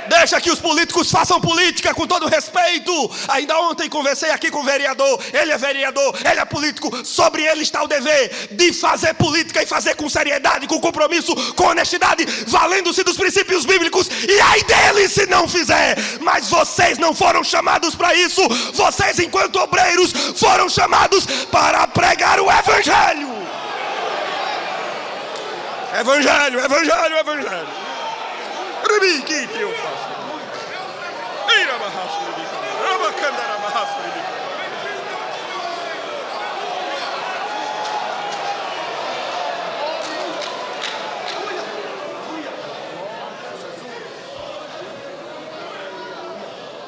Deixa que os políticos façam política, com todo respeito. Ainda ontem conversei aqui com o vereador. Ele é vereador, ele é político. Sobre ele está o dever de fazer política e fazer com seriedade, com compromisso, com honestidade, valendo-se dos princípios bíblicos. E ai dele se não fizer. Mas vocês não foram chamados para isso. Vocês, enquanto obreiros, foram chamados para pregar o Evangelho. Evangelho, Evangelho, Evangelho.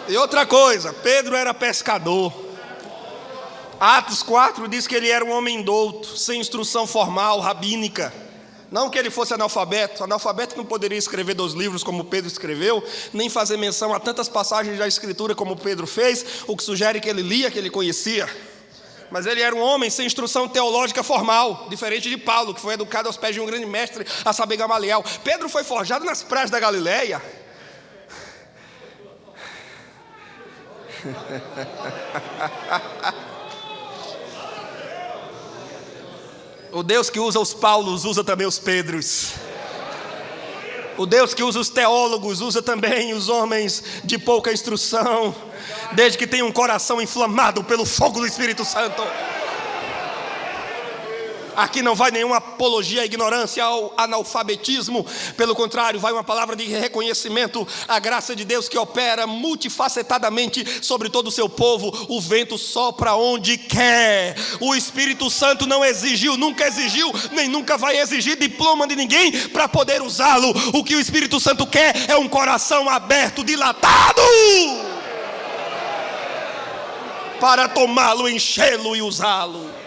E outra coisa, Pedro era pescador. Atos 4 diz que ele era um homem douto, sem instrução formal, rabínica. Não que ele fosse analfabeto. Analfabeto não poderia escrever 2 livros como Pedro escreveu, nem fazer menção a tantas passagens da Escritura como Pedro fez, o que sugere que ele lia, que ele conhecia. Mas ele era um homem sem instrução teológica formal, diferente de Paulo, que foi educado aos pés de um grande mestre, a saber, Gamaliel. Pedro foi forjado nas praias da Galileia. O Deus que usa os Paulos usa também os Pedros. O Deus que usa os teólogos usa também os homens de pouca instrução, desde que tenham um coração inflamado pelo fogo do Espírito Santo. Aqui não vai nenhuma apologia à ignorância, ao analfabetismo. Pelo contrário, vai uma palavra de reconhecimento à graça de Deus que opera multifacetadamente sobre todo o seu povo. O vento sopra onde quer. O Espírito Santo não exigiu, nunca exigiu, nem nunca vai exigir diploma de ninguém para poder usá-lo. O que o Espírito Santo quer é um coração aberto, dilatado, para tomá-lo, enchê-lo e usá-lo.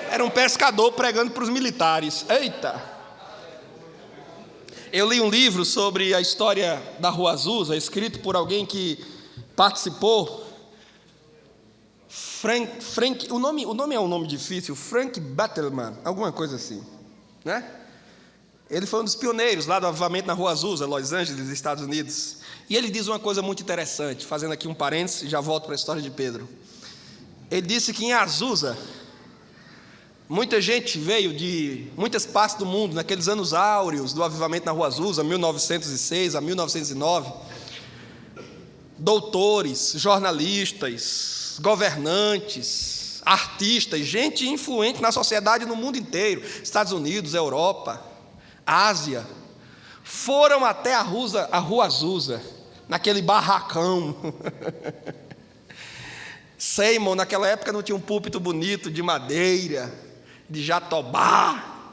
Era um pescador pregando para os militares. Eita! Eu li um livro sobre a história da Rua Azusa, escrito por alguém que participou. O nome é um nome difícil, Frank Battleman, alguma coisa assim, né? Ele foi um dos pioneiros lá do avivamento na Rua Azusa, Los Angeles, Estados Unidos. E ele diz uma coisa muito interessante, fazendo aqui um parênteses, já volto para a história de Pedro. Ele disse que em Azusa Muita gente veio de muitas partes do mundo, naqueles anos áureos do avivamento na Rua Azusa, 1906 a 1909. Doutores, jornalistas, governantes, artistas, gente influente na sociedade no mundo inteiro, Estados Unidos, Europa, Ásia, foram até a Rua Azusa, naquele barracão. Seymour, naquela época não tinha um púlpito bonito de madeira, de jatobá.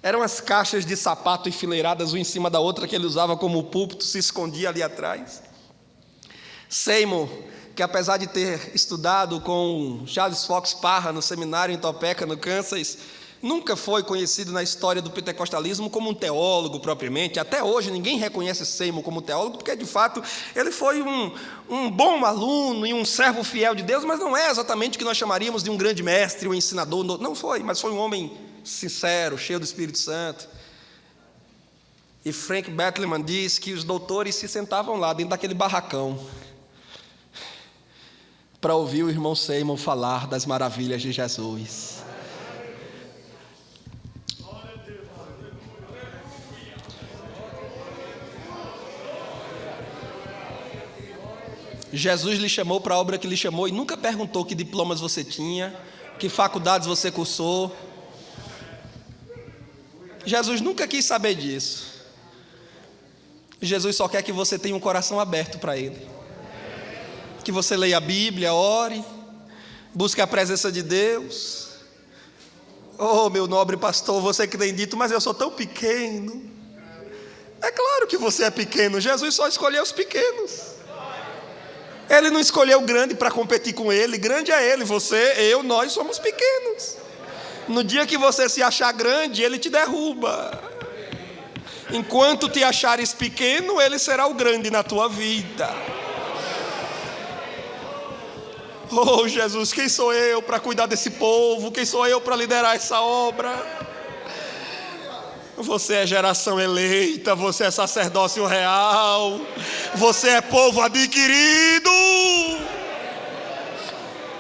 Eram as caixas de sapato enfileiradas uma em cima da outra que ele usava como púlpito, se escondia ali atrás. Seymour, que apesar de ter estudado com Charles Fox Parra no seminário em Topeka, no Kansas, nunca foi conhecido na história do pentecostalismo como um teólogo propriamente. Até hoje ninguém reconhece Seymour como teólogo, porque de fato ele foi um bom aluno e um servo fiel de Deus, mas não é exatamente o que nós chamaríamos de um grande mestre, um ensinador. Não foi, mas foi um homem sincero, cheio do Espírito Santo. E Frank Bettleman diz que os doutores se sentavam lá dentro daquele barracão para ouvir o irmão Seymour falar das maravilhas de Jesus. Jesus lhe chamou para a obra que lhe chamou e nunca perguntou que diplomas você tinha, que faculdades você cursou. Jesus nunca quis saber disso. Jesus só quer que você tenha um coração aberto para Ele. Que você leia a Bíblia, ore, busque a presença de Deus. Oh, meu nobre pastor, você que tem dito, mas eu sou tão pequeno. É claro que você é pequeno, Jesus só escolheu os pequenos. Ele não escolheu o grande para competir com ele, grande é ele, você, eu, nós somos pequenos. No dia que você se achar grande, ele te derruba. Enquanto te achares pequeno, ele será o grande na tua vida. Oh Jesus, quem sou eu para cuidar desse povo? Quem sou eu para liderar essa obra? Você é geração eleita, você é sacerdócio real, você é povo adquirido.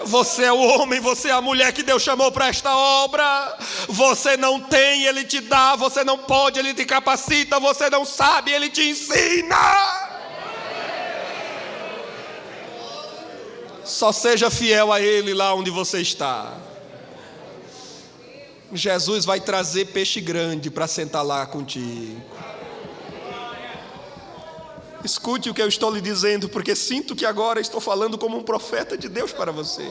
Você é o homem, você é a mulher que Deus chamou para esta obra. Você não tem, Ele te dá. Você não pode, Ele te capacita. Você não sabe, Ele te ensina. Só seja fiel a Ele lá onde você está. Jesus vai trazer peixe grande para sentar lá contigo. Escute o que eu estou lhe dizendo, porque sinto que agora estou falando como um profeta de Deus para você.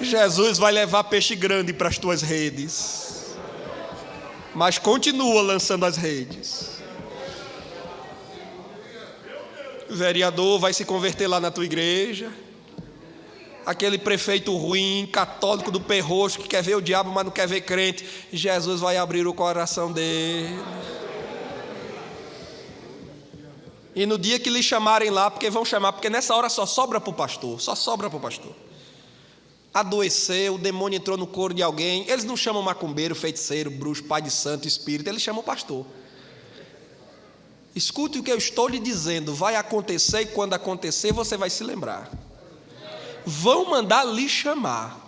Jesus vai levar peixe grande para as tuas redes, mas continua lançando as redes. O vereador vai se converter lá na tua igreja. Aquele prefeito ruim, católico do perroxo, que quer ver o diabo, mas não quer ver crente. Jesus vai abrir o coração dele. E no dia que lhe chamarem lá, porque vão chamar, porque nessa hora só sobra para o pastor, só sobra para o pastor. Adoeceu, o demônio entrou no corpo de alguém. Eles não chamam macumbeiro, feiticeiro, bruxo, pai de santo, espírito, eles chamam o pastor. Escute o que eu estou lhe dizendo, vai acontecer e quando acontecer você vai se lembrar. Vão mandar lhe chamar.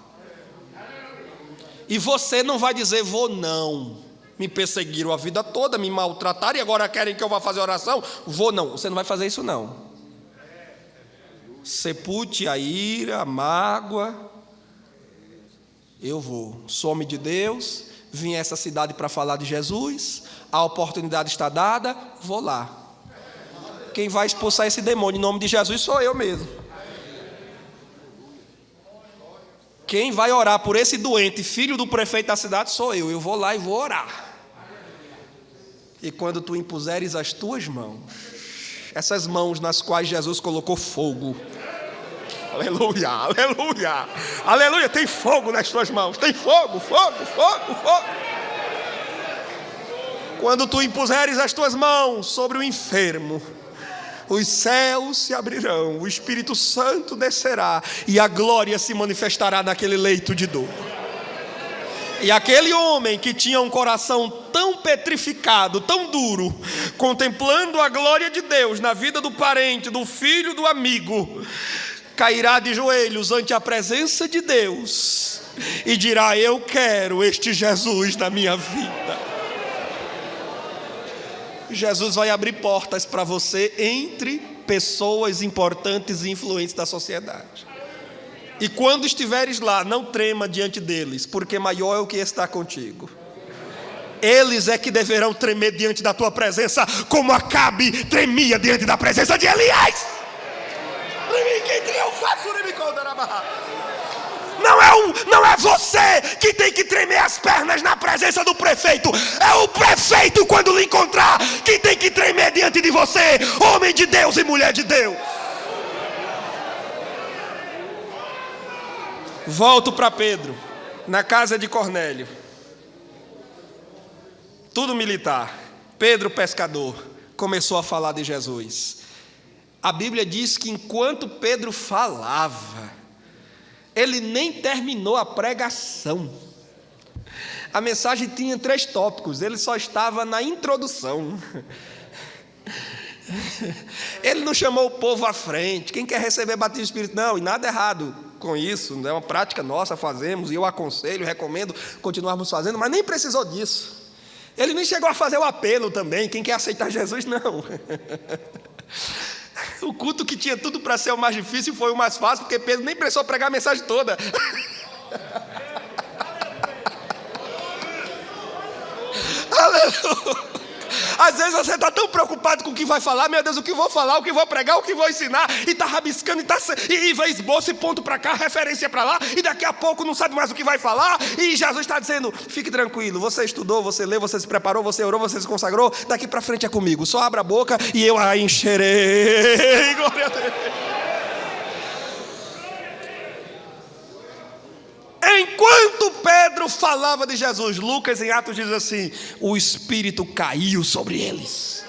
E você não vai dizer, vou não. Me perseguiram a vida toda, me maltrataram e agora querem que eu vá fazer oração? Vou não, você não vai fazer isso não. Sepulte a ira, a mágoa. Eu vou, sou homem de Deus, vim a essa cidade para falar de Jesus, a oportunidade está dada, vou lá. Quem vai expulsar esse demônio em nome de Jesus sou eu mesmo. Quem vai orar por esse doente, filho do prefeito da cidade, sou eu. Eu vou lá e vou orar. E quando tu impuseres as tuas mãos, essas mãos nas quais Jesus colocou fogo. Aleluia, aleluia, aleluia. Tem fogo nas tuas mãos. Tem fogo, fogo, fogo, fogo. Quando tu impuseres as tuas mãos sobre o enfermo, os céus se abrirão, o Espírito Santo descerá e a glória se manifestará naquele leito de dor. E aquele homem que tinha um coração tão petrificado, tão duro, contemplando a glória de Deus na vida do parente, do filho, do amigo, cairá de joelhos ante a presença de Deus e dirá: eu quero este Jesus na minha vida. Jesus vai abrir portas para você entre pessoas importantes e influentes da sociedade. E quando estiveres lá, não trema diante deles, porque maior é o que está contigo. Eles é que deverão tremer diante da tua presença, como Acabe tremia diante da presença de Elias. Não é você que tem que tremer as pernas na presença do prefeito. É o prefeito, quando lhe encontrar, que tem que tremer diante de você, homem de Deus e mulher de Deus. Volto para Pedro, na casa de Cornélio. Tudo militar. Pedro, pescador, começou a falar de Jesus. A Bíblia diz que enquanto Pedro falava, ele nem terminou a pregação. A mensagem tinha 3 tópicos, ele só estava na introdução. Ele não chamou o povo à frente. Quem quer receber batismo do Espírito? Não, e nada errado com isso, é uma prática nossa, fazemos, e eu aconselho, recomendo continuarmos fazendo, mas nem precisou disso. Ele nem chegou a fazer o apelo também, quem quer aceitar Jesus, não. O culto que tinha tudo para ser o mais difícil foi o mais fácil, porque Pedro nem precisou pregar a mensagem toda. Aleluia. Às vezes você está tão preocupado com o que vai falar, meu Deus, o que vou falar, o que vou pregar, o que vou ensinar, e está rabiscando, e vai esboço e ponto para cá, referência para lá, e daqui a pouco não sabe mais o que vai falar, e Jesus está dizendo: fique tranquilo, você estudou, você leu, você se preparou, você orou, você se consagrou, daqui para frente é comigo, só abra a boca e eu a encherei. Glória a Deus. Enquanto Pedro falava de Jesus, Lucas em Atos diz assim: o Espírito caiu sobre eles.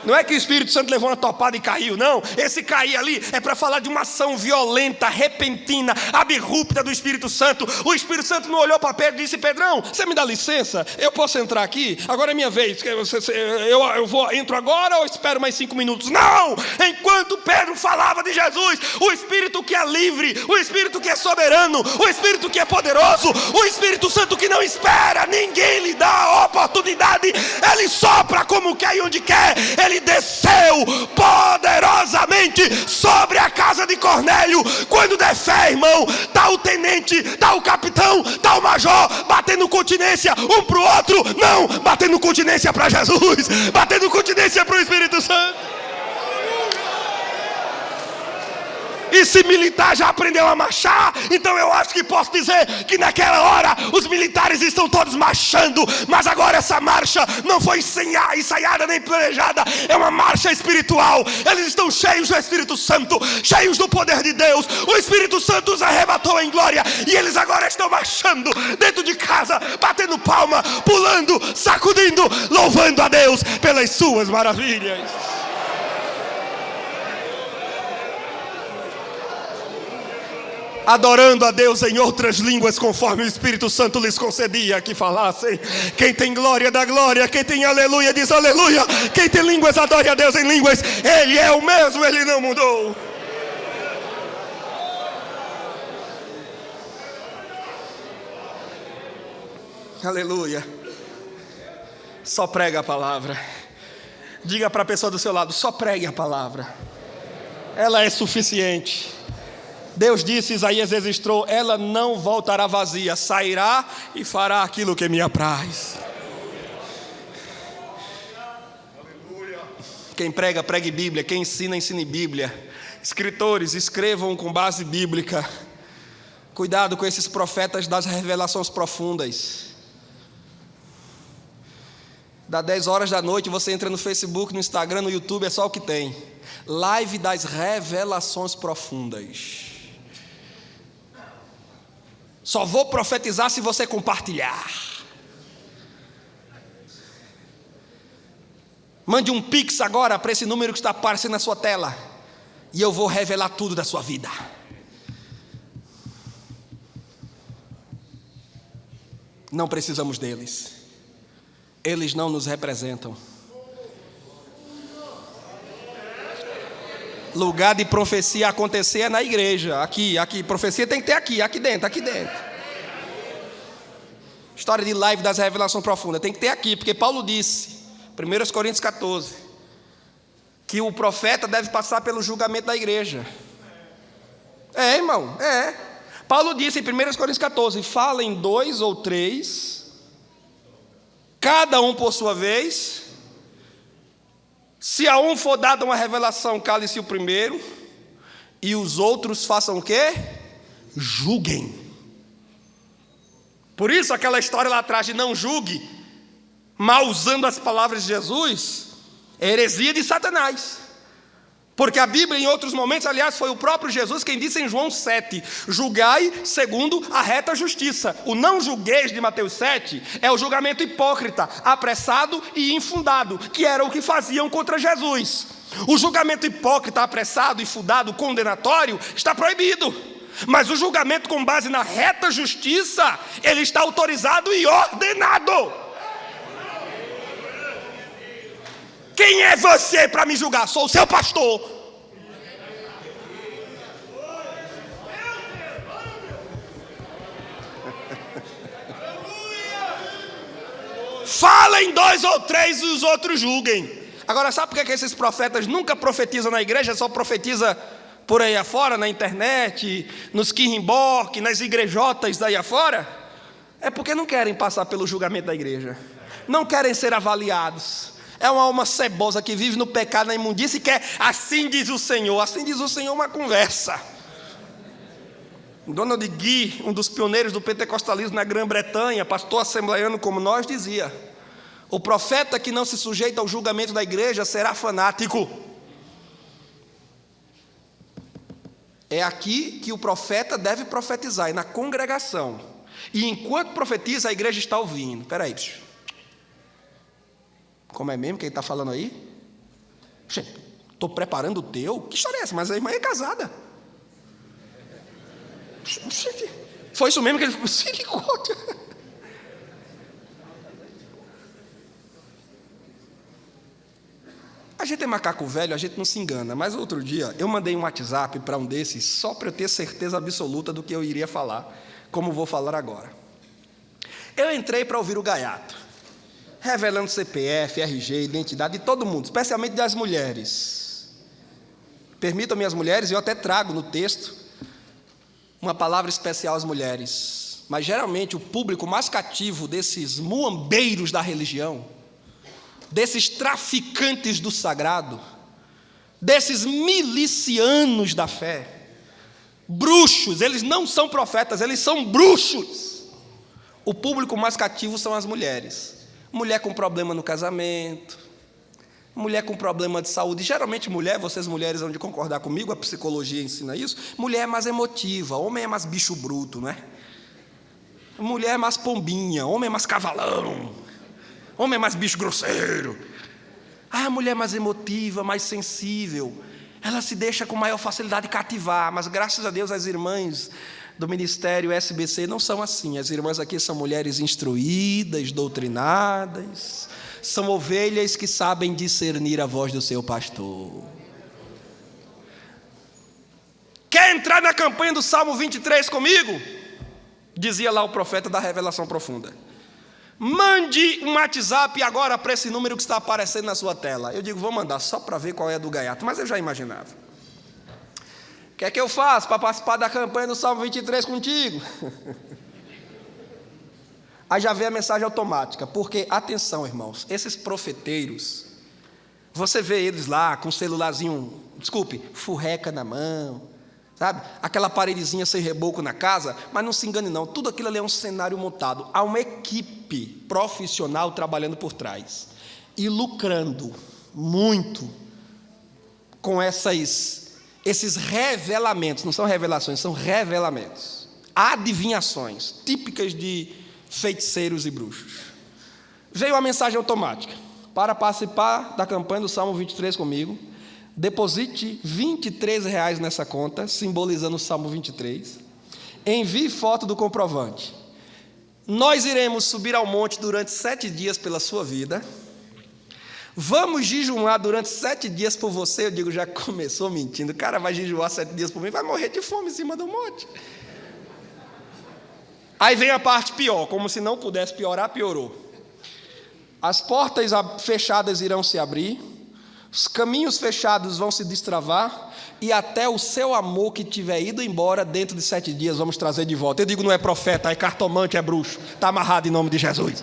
Não é que o Espírito Santo levou uma topada e caiu, não. Esse cair ali é para falar de uma ação violenta, repentina, abrupta do Espírito Santo. O Espírito Santo não olhou para Pedro e disse: Pedrão, você me dá licença? Eu posso entrar aqui? Agora é minha vez. Entro agora ou espero mais 5 minutos? Não! Enquanto Pedro falava de Jesus, o Espírito que é livre, o Espírito que é soberano, o Espírito que é poderoso, o Espírito Santo que não espera, ninguém lhe dá a oportunidade, ele sopra como quer e onde quer. Ele desceu poderosamente sobre a casa de Cornélio. Quando der fé, irmão, está o tenente, está o capitão, está o major batendo continência um para o outro, não, batendo continência para Jesus, batendo continência para o Espírito Santo. E se militar já aprendeu a marchar, então eu acho que posso dizer que naquela hora os militares estão todos marchando. Mas agora essa marcha não foi ensaiada nem planejada, é uma marcha espiritual. Eles estão cheios do Espírito Santo, cheios do poder de Deus. O Espírito Santo os arrebatou em glória, e eles agora estão marchando dentro de casa, batendo palma, pulando, sacudindo, louvando a Deus pelas suas maravilhas. Adorando a Deus em outras línguas, conforme o Espírito Santo lhes concedia que falassem. Quem tem glória dá glória, quem tem aleluia diz aleluia, quem tem línguas adore a Deus em línguas. Ele é o mesmo, ele não mudou. Aleluia. Só prega a palavra. Diga para a pessoa do seu lado: só pregue a palavra, ela é suficiente. Deus disse, Isaías registrou: ela não voltará vazia, sairá e fará aquilo que me apraz. Quem prega, pregue Bíblia. Quem ensina, ensine Bíblia. Escritores, escrevam com base bíblica. Cuidado com esses profetas das revelações profundas. Dá 10 horas da noite, você entra no Facebook, no Instagram, no YouTube, é só o que tem. Live das revelações profundas. Só vou profetizar se você compartilhar. Mande um pix agora para esse número que está aparecendo na sua tela, e eu vou revelar tudo da sua vida. Não precisamos deles. Eles não nos representam. Lugar de profecia acontecer é na igreja. Aqui, profecia tem que ter aqui dentro. História de live das revelações profundas. Tem que ter aqui, porque Paulo disse, 1 Coríntios 14, que o profeta deve passar pelo julgamento da igreja. Irmão, Paulo disse em 1 Coríntios 14, falem 2 ou 3, cada um por sua vez. Se a um for dada uma revelação, cale-se o primeiro, e os outros façam o quê? Julguem. Por isso aquela história lá atrás de não julgue, mal usando as palavras de Jesus, é heresia de Satanás. Porque a Bíblia em outros momentos, aliás, foi o próprio Jesus quem disse em João 7, julgai segundo a reta justiça. O não julgueis de Mateus 7 é o julgamento hipócrita, apressado e infundado, que era o que faziam contra Jesus. O julgamento hipócrita, apressado, infundado, condenatório, está proibido. Mas o julgamento com base na reta justiça, ele está autorizado e ordenado. Quem é você para me julgar? Sou o seu pastor. Falem 2 ou 3 e os outros julguem. Agora, sabe por que esses profetas nunca profetizam na igreja, só profetiza por aí afora, na internet, nos quirimboque, nas igrejotas daí afora? É porque não querem passar pelo julgamento da igreja, não querem ser avaliados. É uma alma cebosa que vive no pecado, na imundícia e quer, assim diz o Senhor. Assim diz o Senhor, uma conversa. Donald Guy, um dos pioneiros do pentecostalismo na Grã-Bretanha, pastor assembleiano como nós, dizia: o profeta que não se sujeita ao julgamento da igreja será fanático. É aqui que o profeta deve profetizar, é na congregação. E enquanto profetiza, a igreja está ouvindo. Espera aí, bicho. Como é mesmo que ele está falando aí? Estou preparando o teu? Que história é essa? Mas a irmã é casada. Foi isso mesmo que ele falou? Misericórdia. A gente é macaco velho, a gente não se engana. Mas outro dia eu mandei um WhatsApp para um desses só para eu ter certeza absoluta do que eu iria falar, como vou falar agora. Eu entrei para ouvir o gaiato, revelando CPF, RG, identidade de todo mundo, especialmente das mulheres. Permitam-me as mulheres, eu até trago no texto uma palavra especial às mulheres. Mas geralmente o público mais cativo desses muambeiros da religião, desses traficantes do sagrado, desses milicianos da fé, bruxos, eles não são profetas, eles são bruxos. O público mais cativo são as mulheres. Mulher com problema no casamento, mulher com problema de saúde. Geralmente mulher, vocês mulheres vão de concordar comigo, a psicologia ensina isso. Mulher é mais emotiva, homem é mais bicho bruto, não é? Mulher é mais pombinha, homem é mais cavalão, homem é mais bicho grosseiro. A mulher é mais emotiva, mais sensível, ela se deixa com maior facilidade cativar. Mas graças a Deus as irmãs do Ministério SBC não são assim. As irmãs aqui são mulheres instruídas, doutrinadas, são ovelhas que sabem discernir a voz do seu pastor. Quer entrar na campanha do Salmo 23 comigo? Dizia lá o profeta da revelação profunda. Mande um WhatsApp agora para esse número que está aparecendo na sua tela. Eu digo, vou mandar só para ver qual é a do gaiato, mas eu já imaginava. O que é que eu faço para participar da campanha do Salmo 23 contigo? Aí já vem a mensagem automática, porque, atenção irmãos, esses profeteiros, você vê eles lá com um celularzinho, furreca na mão, sabe? Aquela paredezinha sem reboco na casa, mas não se engane não, tudo aquilo ali é um cenário montado, há uma equipe profissional trabalhando por trás, e lucrando muito com esses revelamentos. Não são revelações, são revelamentos, adivinhações típicas de feiticeiros e bruxos. Veio a mensagem automática: para participar da campanha do Salmo 23 comigo, deposite R$23 nessa conta, simbolizando o Salmo 23, envie foto do comprovante. Nós iremos subir ao monte durante 7 dias pela sua vida, vamos jejuar durante 7 dias por você. Eu digo, já começou mentindo, o cara vai jejuar 7 dias por mim, vai morrer de fome em cima do monte. Aí vem a parte pior, como se não pudesse piorar, piorou. As portas fechadas irão se abrir, os caminhos fechados vão se destravar, e até o seu amor que tiver ido embora, dentro de 7 dias vamos trazer de volta. Eu digo, não é profeta, é cartomante, é bruxo. Está amarrado em nome de Jesus.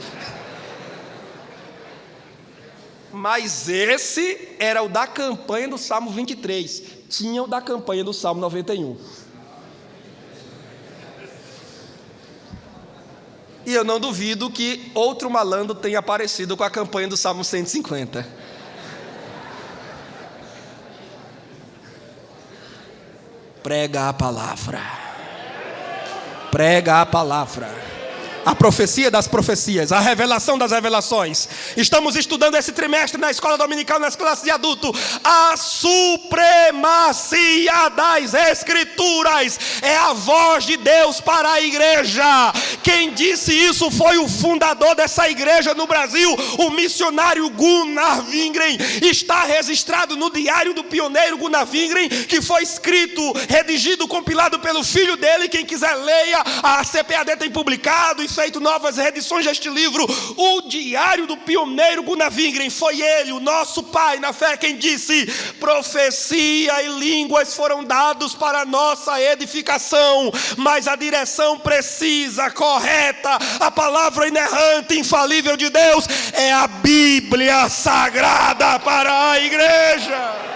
Mas esse era o da campanha do Salmo 23. Tinha o da campanha do Salmo 91. E eu não duvido que outro malandro tenha aparecido com a campanha do Salmo 150. Prega a palavra. Prega a palavra. A profecia das profecias, a revelação das revelações. Estamos estudando esse trimestre na escola dominical, nas classes de adulto, a supremacia das Escrituras. É a voz de Deus para a igreja. Quem disse isso foi o fundador dessa igreja no Brasil, o missionário Gunnar Wingren. Está registrado no diário do pioneiro Gunnar Wingren, que foi escrito, redigido, compilado pelo filho dele. Quem quiser leia, a CPAD tem publicado e feito novas reedições deste livro. O diário do pioneiro Gunnar Wingren. Foi ele, o nosso pai na fé, quem disse: profecia e línguas foram dados para a nossa edificação, mas a direção precisa, correta, a palavra inerrante, infalível de Deus é a Bíblia Sagrada para a igreja.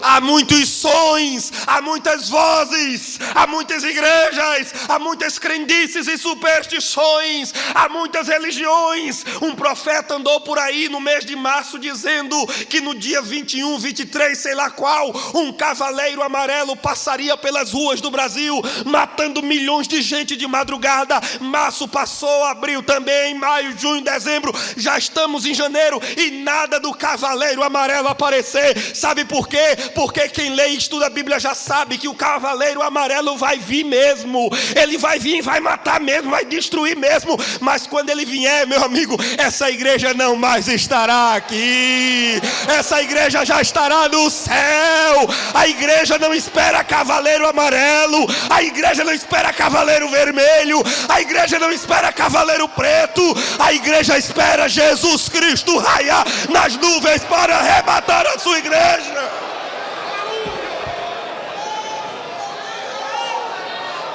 Há muitos sons, há muitas vozes, há muitas igrejas, há muitas crendices e superstições, há muitas religiões. Um profeta andou por aí no mês de março dizendo que no dia 21, 23, sei lá qual, um cavaleiro amarelo passaria pelas ruas do Brasil, matando milhões de gente de madrugada. Março passou, abril também, maio, junho, dezembro, já estamos em janeiro e nada do cavaleiro amarelo aparecer. Sabe por quê? Porque quem lê e estuda a Bíblia já sabe que o cavaleiro amarelo vai vir mesmo. Ele vai vir, vai matar mesmo, vai destruir mesmo. Mas quando ele vier, meu amigo, essa igreja não mais estará aqui. Essa igreja já estará no céu. A igreja não espera cavaleiro amarelo. A igreja não espera cavaleiro vermelho. A igreja não espera cavaleiro preto. A igreja espera Jesus Cristo raiar nas nuvens para arrebatar a sua igreja.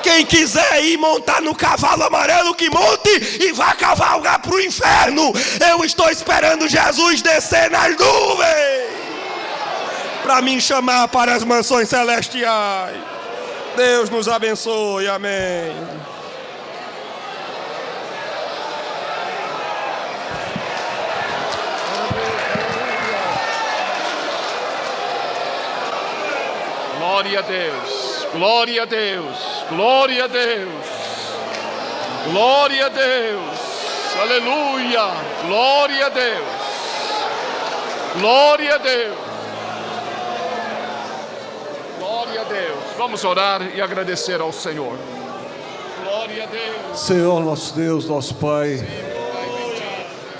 Quem quiser ir montar no cavalo amarelo, que monte e vá cavalgar para o inferno. Eu estou esperando Jesus descer nas nuvens para me chamar para as mansões celestiais. Deus nos abençoe, amém. Glória a Deus, glória a Deus, glória a Deus, glória a Deus, aleluia, glória a Deus, glória a Deus, glória a Deus. Vamos orar e agradecer ao Senhor. Glória a Deus. Senhor, nosso Deus, nosso Pai,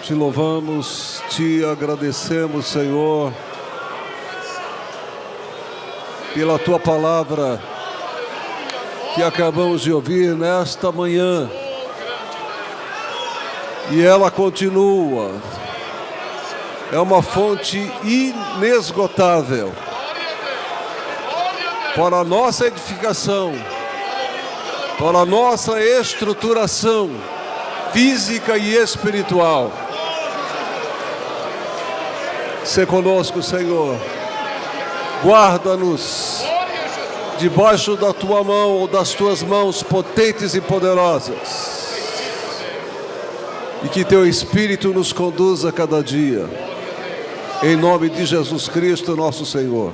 te louvamos, te agradecemos, Senhor, pela tua palavra que acabamos de ouvir nesta manhã. E ela continua. É uma fonte inesgotável para a nossa edificação, para a nossa estruturação física e espiritual. Sê conosco, Senhor. Guarda-nos debaixo da tua mão ou das tuas mãos potentes e poderosas. E que teu Espírito nos conduza cada dia. Em nome de Jesus Cristo, nosso Senhor.